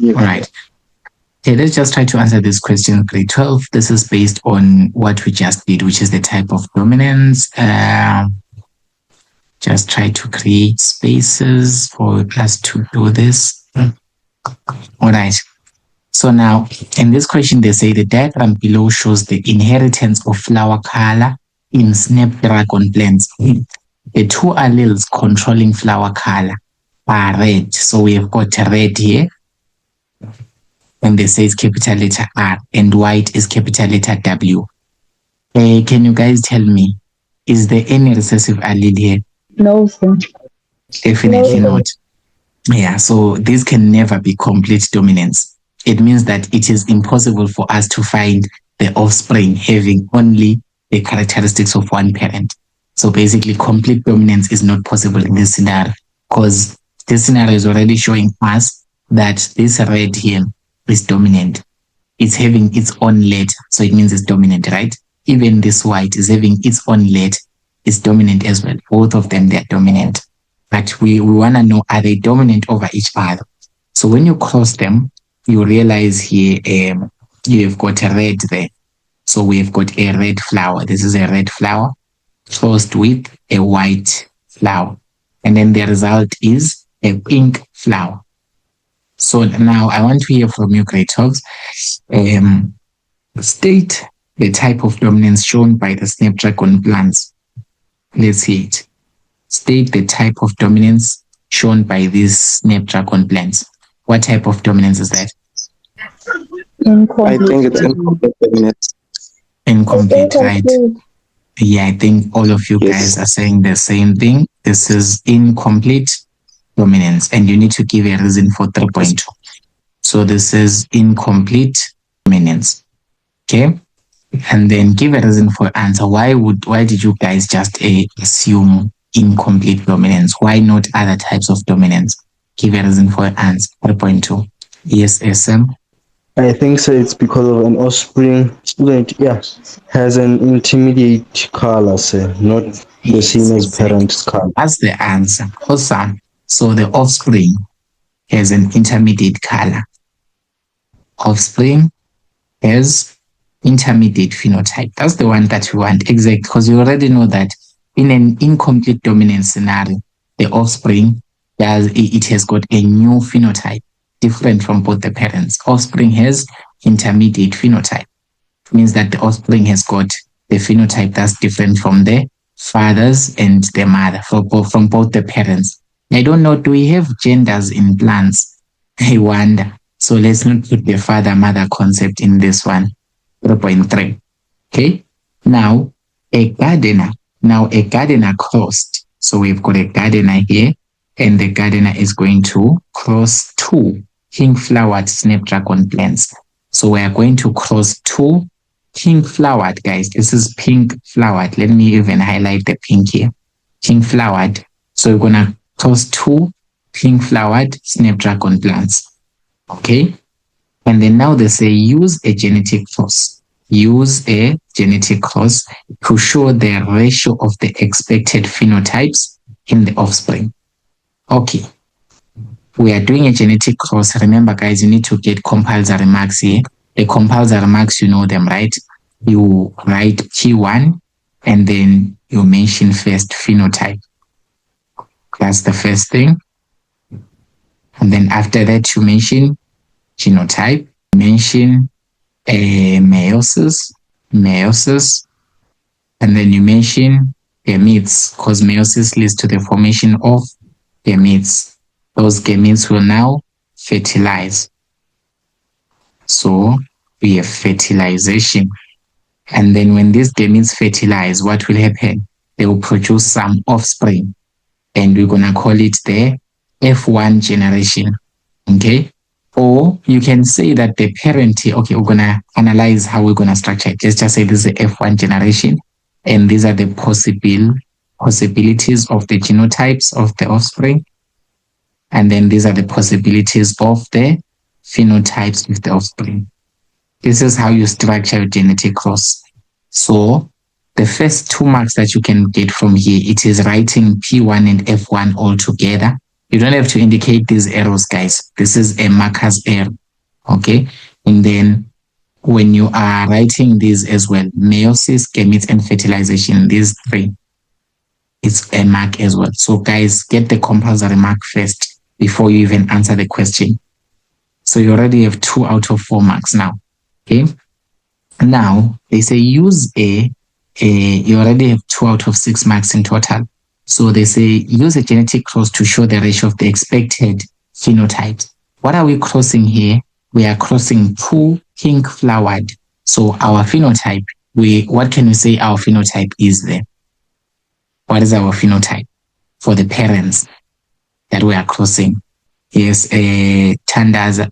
All right. Okay, let's just try to answer this question. Grade 12. This is based on what we just did, which is the type of dominance. Just try to create spaces for us to do this. All right. So now, in this question, they say the diagram below shows the inheritance of flower color in snapdragon plants. The two alleles controlling flower color are red. So we have got red here, and they say it's capital letter R, and white is capital letter W. Can you guys tell me, is there any recessive allele here? No, sir. Definitely No. not. Yeah, so this can never be complete dominance. It means that it is impossible for us to find the offspring having only the characteristics of one parent. So basically, complete dominance is not possible in this scenario because this scenario is already showing us that this red here is dominant. It's having its own letter, so it means it's dominant, right? Even this white is having its own letter, it's dominant as well. Both of them, they're dominant. But we want to know, are they dominant over each other? So when you cross them, you realize here you have got a red there. So we've got a red flower. This is a red flower crossed with a white flower. And then the result is a pink flower. So now I want to hear from you, grade 12s. State the type of dominance shown by the snapdragon plants. Let's hear it. State the type of dominance shown by these snapdragon plants. What type of dominance is that? I think it's incomplete dominance. Incomplete, right? Yeah, I think all of you guys are saying the same thing. This is incomplete dominance, and you need to give a reason for 3.2. So this is incomplete dominance. Okay? And then give a reason for answer. Why did you guys just assume incomplete dominance? Why not other types of dominance? Give a reason for answer. 3.2. Yes, SM. I think so. It's because of an offspring student, has an intermediate color, sir, not the same as parent's color. That's the answer. Awesome. So the offspring has an intermediate color. Offspring has intermediate phenotype. That's the one that we want, exact, because you already know that in an incomplete dominance scenario, the offspring has got a new phenotype, different from both the parents. Offspring has intermediate phenotype. It means that the offspring has got the phenotype that's different from the fathers and the mother, from both the parents. I don't know, do we have genders in plants? I wonder. So let's not put the father-mother concept in this one. 3.3. Okay. Now a gardener crossed. So we've got a gardener here, and the gardener is going to cross two pink-flowered snapdragon plants. So we are going to cross two pink-flowered, guys. This is pink-flowered. Let me even highlight the pink here. Pink-flowered. So we're gonna cross two pink-flowered snapdragon plants. Okay. And then now they say use a genetic cross. Use a genetic cross to show the ratio of the expected phenotypes in the offspring. Okay. We are doing a genetic cross. Remember, guys, you need to get compulsory marks here. The compulsory marks, you know them, right? You write P1 and then you mention first phenotype. That's the first thing. And then after that, you mention genotype, mention meiosis, and then you mention gametes, because meiosis leads to the formation of gametes. those gametes will now fertilize. So we have fertilization. And then when these gametes fertilize, what will happen? They will produce some offspring. And we're going to call it the F1 generation. Okay? Or you can say that the parent here, okay, we're going to analyze how we're going to structure it. Let's just say this is the F1 generation. And these are the possibilities of the genotypes of the offspring. And then these are the possibilities of the phenotypes of the offspring. This is how you structure your genetic cross. So the first 2 marks that you can get from here, it is writing P1 and F1 all together. You don't have to indicate these arrows, guys. This is a marker's arrow. Okay. And then when you are writing these as well, meiosis, gametes, and fertilization, these 3, it's a mark as well. So guys, get the compulsory mark first before you even answer the question. So you already have 2 out of 4 marks now. Okay. Now they say use you already have 2 out of 6 marks in total. So they say use a genetic cross to show the ratio of the expected phenotypes. What are we crossing here? We are crossing 2 pink flowered. So our phenotype, what can we say our phenotype is there? What is our phenotype for the parents that we are crossing? Yes, Tandaza.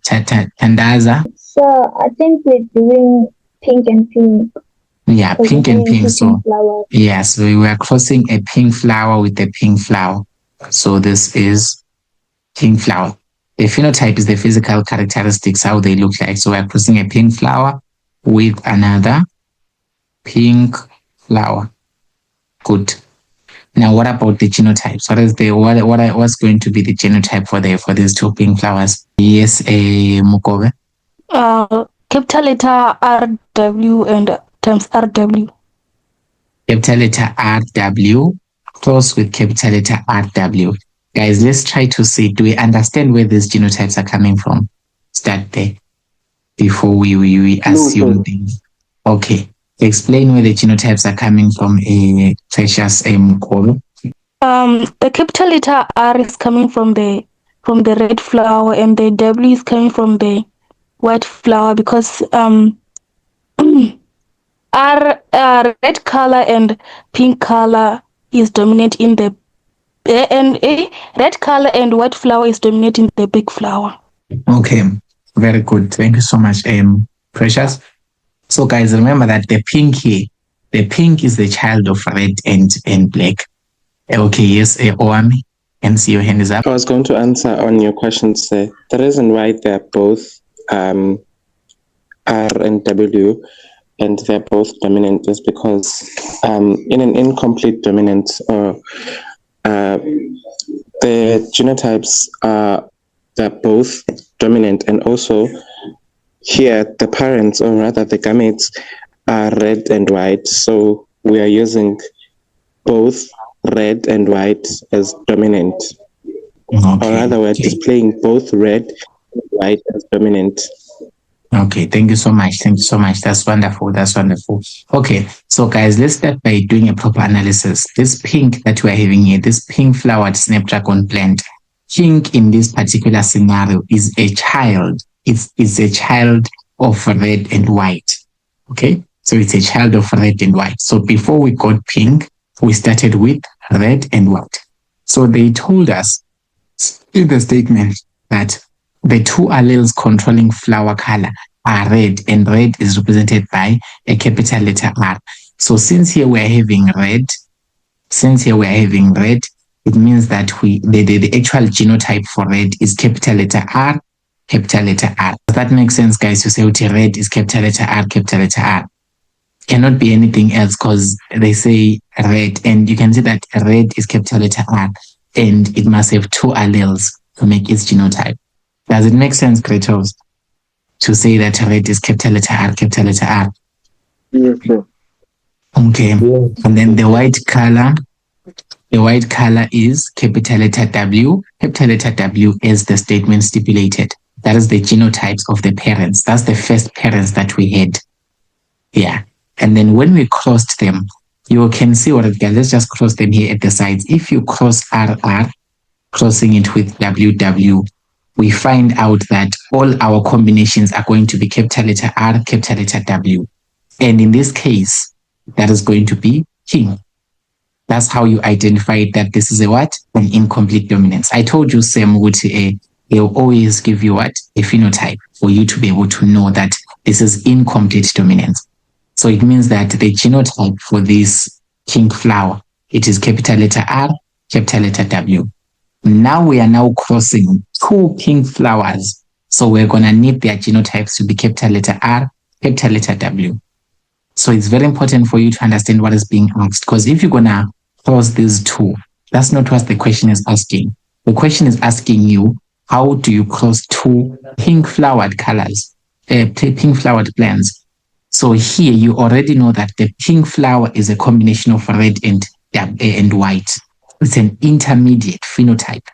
So I think we're doing pink and pink. Yeah, pink and pink. So Flower. yes, we were crossing a pink flower with a pink flower. So this is pink flower. The phenotype is the physical characteristics, how they look like. So we're crossing a pink flower with another pink flower. Good. Now, what about the genotypes? What's going to be the genotype for these 2 pink flowers? Yes, Mukobe. Capital letter RW and times RW. Capital letter RW close with capital letter RW. Guys, let's try to see, do we understand where these genotypes are coming from? Start there before we assume things. Okay. Explain where the genotypes are coming from, Precious Mkolo. The capital letter R is coming from the red flower, and the W is coming from the white flower, because red color and pink color is dominant in the red color and white flower is dominant in the big flower. Okay, very good. Thank you so much, Precious. So guys, remember that the pink here, the pink is the child of red and black. Okay, yes, Oami, and see your hand is up. I was going to answer on your questions. The reason why they're both R and W and they're both dominant is because in an incomplete dominant, the genotypes they're both dominant, and also here the parents, or rather the gametes, are red and white. So we are using both red and white as dominant. Okay. Or rather, we're displaying both red and white as dominant. Okay, thank you so much. Thank you so much. That's wonderful. That's wonderful. Okay, so guys, let's start by doing a proper analysis. This pink that we're having here, this pink flowered snapdragon plant, pink in this particular scenario is a child. It's a child of red and white. Okay, so it's a child of red and white. So before we got pink, we started with red and white. So they told us in the statement that the 2 alleles controlling flower color are red, and red is represented by a capital letter R. So since here we're having red, it means that the actual genotype for red is capital letter R, capital letter R. Does that make sense, guys? You say okay, red is capital letter R, capital letter R. Cannot be anything else, because they say red, and you can see that red is capital letter R, and it must have 2 alleles to make its genotype. Does it make sense, Kratos, to say that red is capital letter R, capital letter R? Yes, sir. Okay. And then the white color is capital letter W. Capital letter W as the statement stipulated. That is the genotypes of the parents. That's the first parents that we had. Yeah. And then when we crossed them, you can see what it gets. Let's just cross them here at the sides. If you cross RR, crossing it with WW, we find out that all our combinations are going to be capital letter R, capital letter W. And in this case, that is going to be king. That's how you identify that this is a what? An incomplete dominance. I told you, Sam, they'll always give you what? A phenotype for you to be able to know that this is incomplete dominance. So it means that the genotype for this king flower, it is capital letter R, capital letter W. Now we are now crossing two king flowers. So we're going to need their genotypes to be capital letter R, capital letter W. So it's very important for you to understand what is being asked, because if you're going to cross these two, that's not what the question is asking. The question is asking you, how do you cross two pink flowered colors, pink flowered plants? So here you already know that the pink flower is a combination of red and white. It's an intermediate phenotype.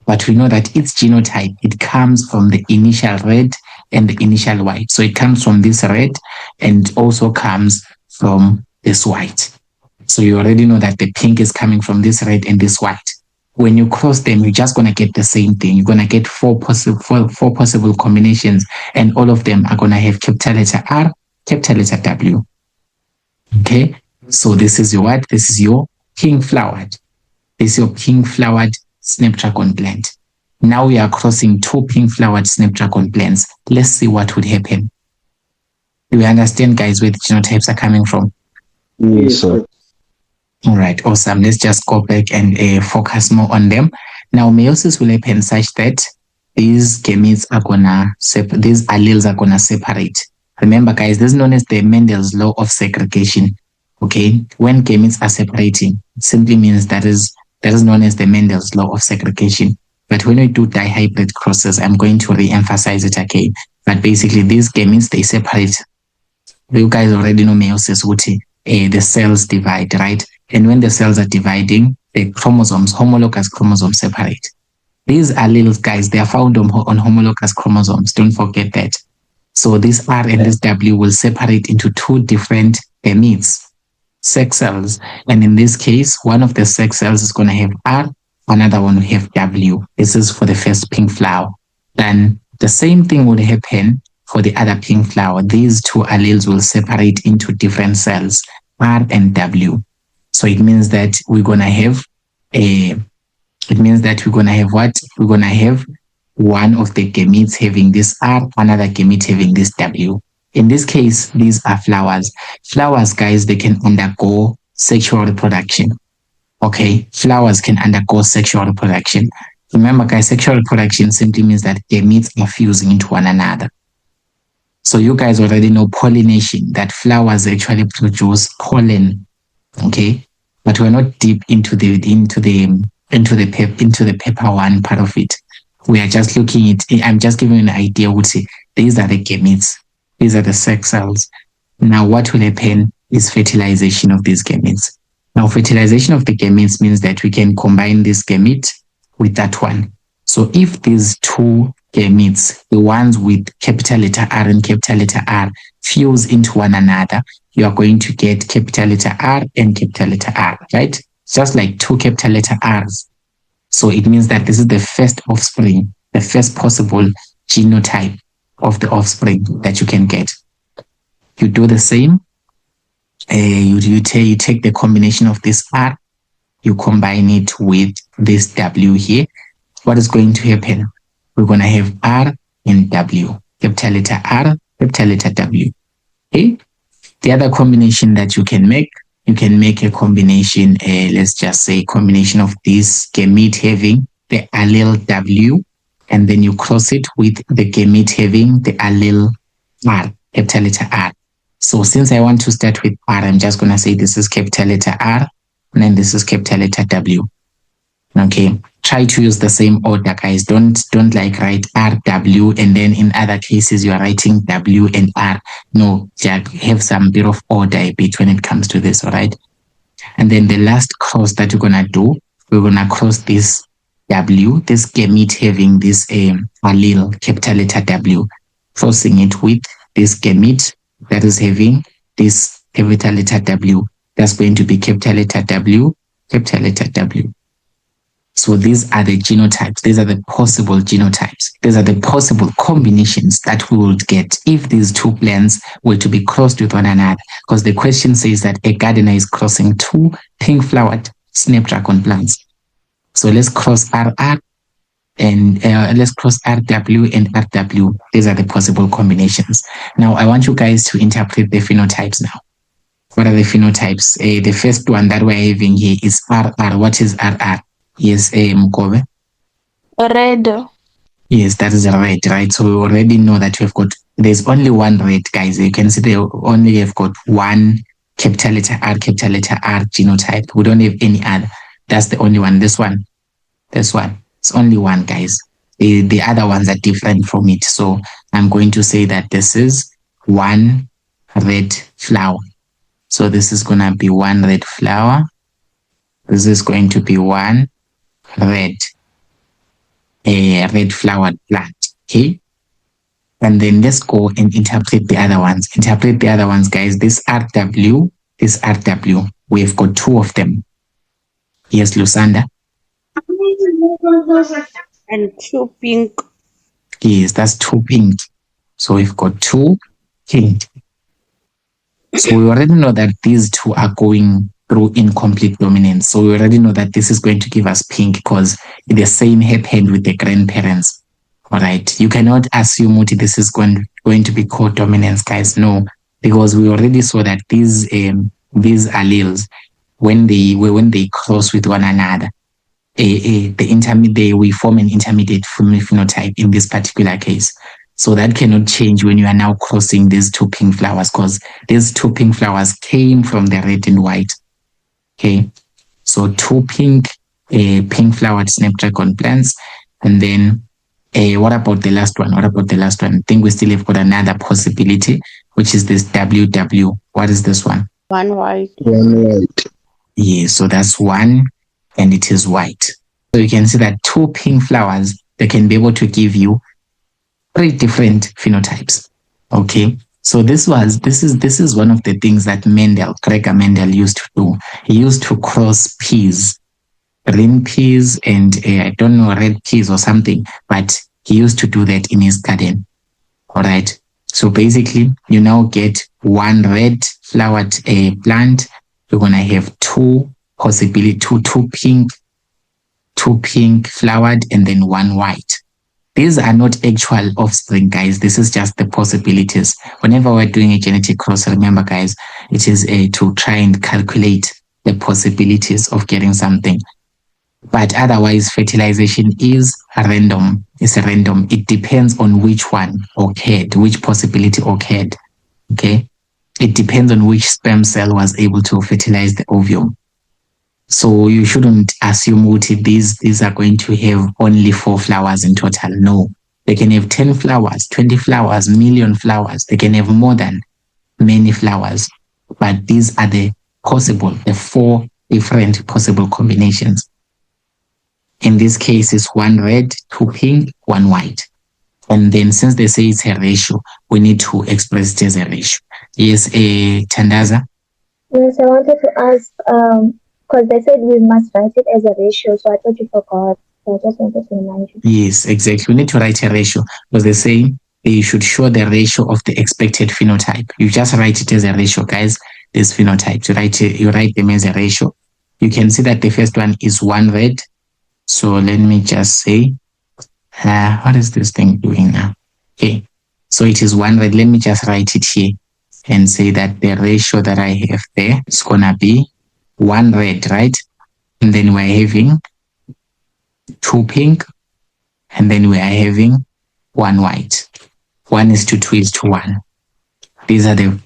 But we know that its genotype, it comes from the initial red and the initial white. So it comes from this red and also comes from this white. So you already know that the pink is coming from this red and this white. When you cross them, you're just going to get the same thing. You're going to get four possible combinations, and all of them are going to have capital letter R, capital letter W. Okay, so this is your what? This is your pink flowered. This is your pink flowered snapdragon plant. Now we are crossing two pink flowered snapdragon plants. Let's see what would happen. Do you understand, guys, where the genotypes are coming from? Yes, sir. All right, awesome. Let's just go back and focus more on them. Now, meiosis will happen such that these gametes are these alleles are gonna separate. Remember, guys, this is known as the Mendel's law of segregation. Okay, when gametes are separating, it simply means that is known as the Mendel's law of segregation. But when we do dihybrid crosses, I'm going to re-emphasize it again. But basically, these gametes, they separate. You guys already know meiosis, the cells divide, right? And when the cells are dividing, the chromosomes, homologous chromosomes, separate. These alleles, guys, they are found on homologous chromosomes. Don't forget that. So this R and this W will separate into two different gametes, sex cells. And in this case, one of the sex cells is going to have R, another one will have W. This is for the first pink flower. Then the same thing will happen for the other pink flower. These two alleles will separate into different cells, R and W. So it means that we're going to have what? We're going to have one of the gametes having this R, another gamete having this W. In this case, these are flowers. Flowers, guys, they can undergo sexual reproduction. Okay, flowers can undergo sexual reproduction. Remember, guys, sexual reproduction simply means that gametes are fusing into one another. So you guys already know pollination, that flowers actually produce pollen. Okay, but we're not deep into the paper one part of it. We are just looking at. I'm just giving you an idea. Would say these are the gametes. These are the sex cells. Now, what will happen is fertilization of these gametes. Now, fertilization of the gametes means that we can combine this gamete with that one. So, if these two gametes, the ones with capital letter R and capital letter R, fuse into one another, you are going to get capital letter R and capital letter R, right? Just like two capital letter R's. So it means that this is the first offspring, the first possible genotype of the offspring that you can get. You do the same. You take the combination of this R, you combine it with this W here. What is going to happen? We're going to have R and W, capital letter R, capital letter W. Okay. The other combination that you can make a combination, let's just say combination of this gamete having the allele W, and then you cross it with the gamete having the allele R, capital letter R. So since I want to start with R, I'm just going to say this is capital letter R, and then this is capital letter W. Okay, try to use the same order, guys. Don't like write R, W, and then in other cases you are writing W and R. No, Jack, have some bit of order a bit when it comes to this, all right? And then the last cross that you're gonna do, we're gonna cross this W, this gamete having this allele, capital letter W, crossing it with this gamete that is having this capital letter W. That's going to be capital letter W, capital letter W. So these are the genotypes. These are the possible genotypes. These are the possible combinations that we would get if these two plants were to be crossed with one another. Because the question says that a gardener is crossing two pink-flowered snapdragon plants. So let's cross RR and let's cross RW and RW. These are the possible combinations. Now, I want you guys to interpret the phenotypes now. What are the phenotypes? The first one that we're having here is RR. What is RR? Yes, Mkobe. Red. Yes, that is red, right? So we already know that there's only one red, guys. You can see they only have got one capital letter R genotype. We don't have any other. That's the only one. This one. It's only one, guys. The other ones are different from it. So I'm going to say that this is one red flower. So this is going to be one red flower. This is going to be one red flowered plant. Okay. And then let's go and interpret the other ones. Interpret the other ones, guys. This RW, we've got two of them. Yes, Lusanda. And two pink. Yes, that's two pink. So we've got two pink. So we already know that these two are going through incomplete dominance. So we already know that this is going to give us pink because the same happened with the grandparents. All right. You cannot assume this is going to be co-dominance, guys. No, because we already saw that these alleles, when they cross with one another, we form an intermediate phenotype in this particular case. So that cannot change when you are now crossing these two pink flowers, because these two pink flowers came from the red and white. Okay, so two pink flowered snapdragon plants. And then what about the last one? I think we still have got another possibility, which is this WW. What is this one? One white. Yeah, so that's one, and it is white. So you can see that two pink flowers, they can be able to give you three different phenotypes. Okay, so this is one of the things that Gregor Mendel used to do. He used to cross peas, green peas, and I don't know, red peas or something, but he used to do that in his garden. All right. So basically, you now get one red flowered plant. You're gonna have two pink flowered, and then one white. These are not actual offspring, guys. This is just the possibilities. Whenever we're doing a genetic cross, remember, guys, it is to try and calculate the possibilities of getting something. But otherwise, fertilization is random. It's a random. It depends on which one occurred, which possibility occurred. Okay? It depends on which sperm cell was able to fertilize the ovum. So you shouldn't assume these are going to have only 4 flowers in total. No, they can have 10 flowers, 20 flowers, million flowers. They can have more than many flowers. But these are the 4 different possible combinations. In this case, it's 1 red, 2 pink, 1 white. And then since they say it's a ratio, we need to express it as a ratio. Yes, Tandaza? Yes, I wanted to ask, because they said we must write it as a ratio, so I thought you forgot. So I just wanted to remind you. Yes, exactly. We need to write a ratio because they say you should show the ratio of the expected phenotype. You just write it as a ratio, guys. These phenotypes, you write them as a ratio. You can see that the first one is 1 red. So let me just say, what is this thing doing now? Okay, so it is 1 red. Let me just write it here and say that the ratio that I have there is gonna be 1 red, right? And then we're having 2 pink, and then we are having 1 white. 1:2:1. These are the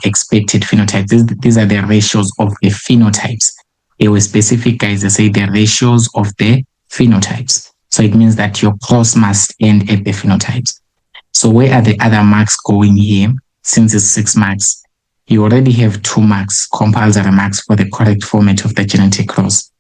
expected phenotypes. These are the ratios of the phenotypes. They were specific, guys. They say the ratios of the phenotypes. So it means that your cross must end at the phenotypes. So where are the other marks going here? Since it's 6 marks, you already have 2 marks, compulsory marks for the correct format of the genetic cross.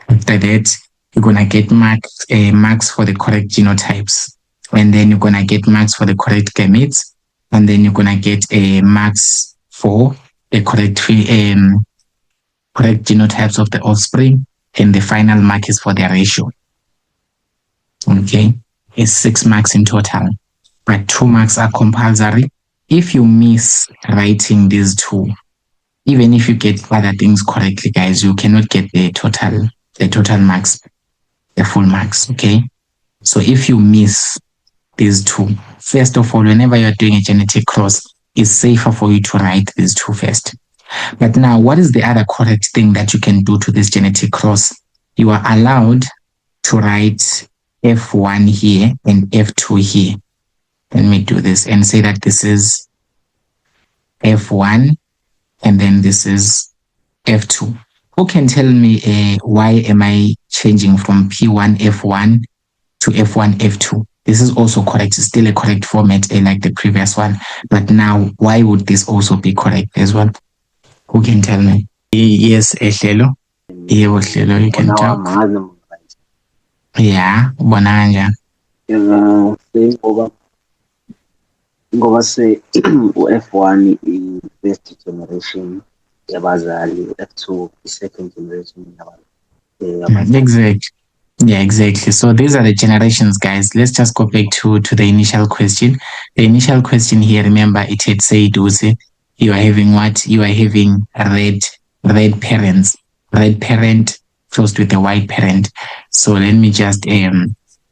After that, you're going to get marks for the correct genotypes. And then you're going to get marks for the correct gametes. And then you're going to get marks for the correct genotypes of the offspring. and the final mark is for the ratio. Okay, it's 6 marks in total, but 2 marks are compulsory. If you miss writing these 2, even if you get other things correctly, guys, you cannot get the total marks, the full marks. Okay, so if you miss these 2, first of all, whenever you're doing a genetic cross, it's safer for you to write these 2 first. But now, what is the other correct thing that you can do to this genetic cross? You are allowed to write F1 here and F2 here. Let me do this and say that this is F1 and then this is F2. Who can tell me why am I changing from P1 F1 to F1 F2? This is also correct. It's still a correct format like the previous one. But now, why would this also be correct as well? Who can tell me? Yes, Hlelo. Yebo Hlelo, you can talk. Yeah, ubona kanjani? Ngoba se u-F1 i-first generation yabazali, u-F2 i-second generation yabazali. Exactly. Yeah, exactly. So these are the generations, guys. Let's just go back to the initial question. The initial question here, remember, it had said, you are having what? You are having red parents. Red parent closed with a white parent. So let me just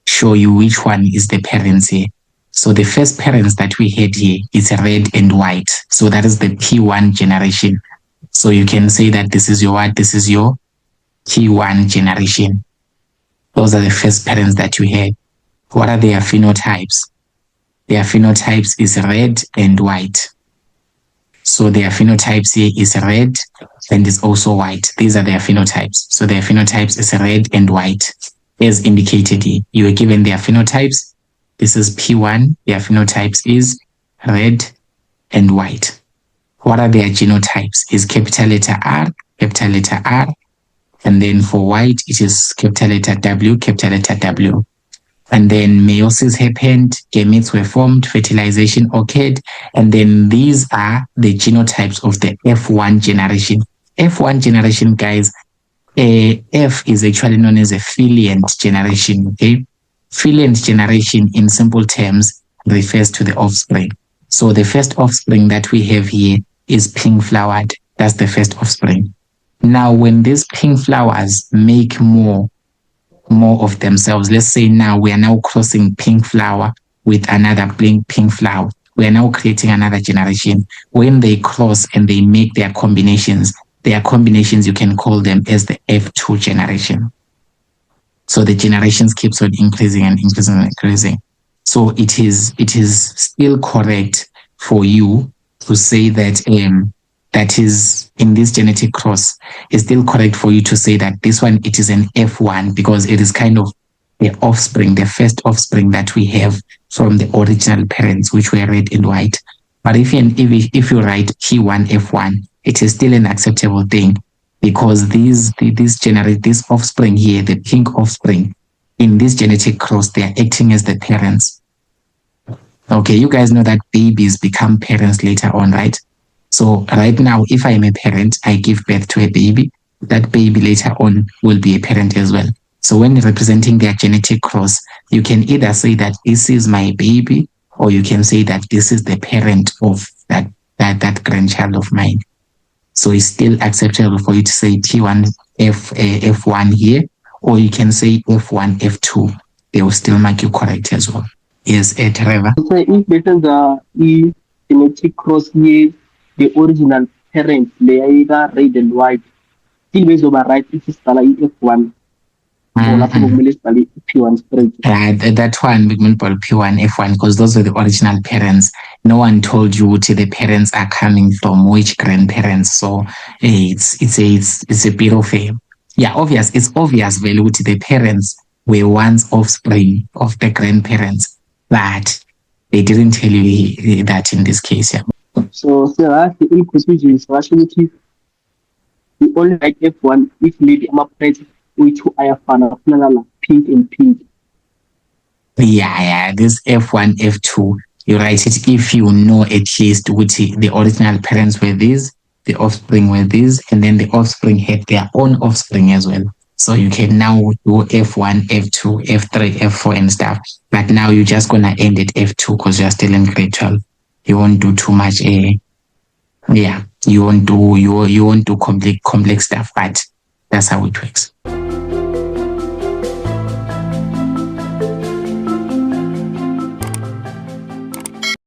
show you which one is the parents here. So the first parents that we had here is red and white. So that is the P1 generation. So you can say that this is your what? This is your P1 generation. Those are the first parents that you had. What are their phenotypes? Their phenotypes is red and white. So their phenotypes here is red and is also white. These are their phenotypes. So their phenotypes is red and white, as indicated here. You were given their phenotypes. This is P1. Their phenotypes is red and white. What are their genotypes? Is capital letter R, and then for white, it is capital letter W. And then meiosis happened, gametes were formed, fertilization occurred, and then these are the genotypes of the F1 generation. F1 generation, guys, F is actually known as a filiant generation, okay? Filiant generation, in simple terms, refers to the offspring. So the first offspring that we have here is pink flowered. That's the first offspring. Now, when these pink flowers make more of themselves, let's say now we are now crossing pink flower with another pink flower. We are now creating another generation. When they cross and they make their combinations, you can call them as the F2 generation. So the generations keeps on increasing and increasing. So it is still correct for you to say that that is in this genetic cross. It's still correct for you to say that this one, it is an F1 because it is kind of the offspring, the first offspring that we have from the original parents, which were red and white. But if you write P1 F1, it is still an acceptable thing because this offspring here, the pink offspring, in this genetic cross, they are acting as the parents. Okay, you guys know that babies become parents later on, right? So right now, if I am a parent, I give birth to a baby. That baby later on will be a parent as well. So when representing their genetic cross, you can either say that this is my baby, or you can say that this is the parent of that grandchild of mine. So it's still acceptable for you to say P1 F1 here, or you can say F1 F2. They will still make you correct as well. Yes, Trevor. So if it is the genetic cross here, the original parent, they are either red and white. Still based over right, it is F1. P1 that one P1 F1 because those were the original parents. No one told you the parents are coming from which grandparents. So it's a bit of a obvious. It's obvious value to the parents were once offspring of the grandparents, but they didn't tell you that in this case. Yeah. So Sarah, the inconsistency is we only like F1 if lady am present. Which I have found pink and pink. Yeah. This F1, F2, you write it if you know at least which the original parents were these, the offspring were these, and then the offspring had their own offspring as well. So you can now do F1, F2, F3, F4 and stuff. But now you're just gonna end at F2 because you're still in grade 12. You won't do too much. You won't do complex stuff. But that's how it works.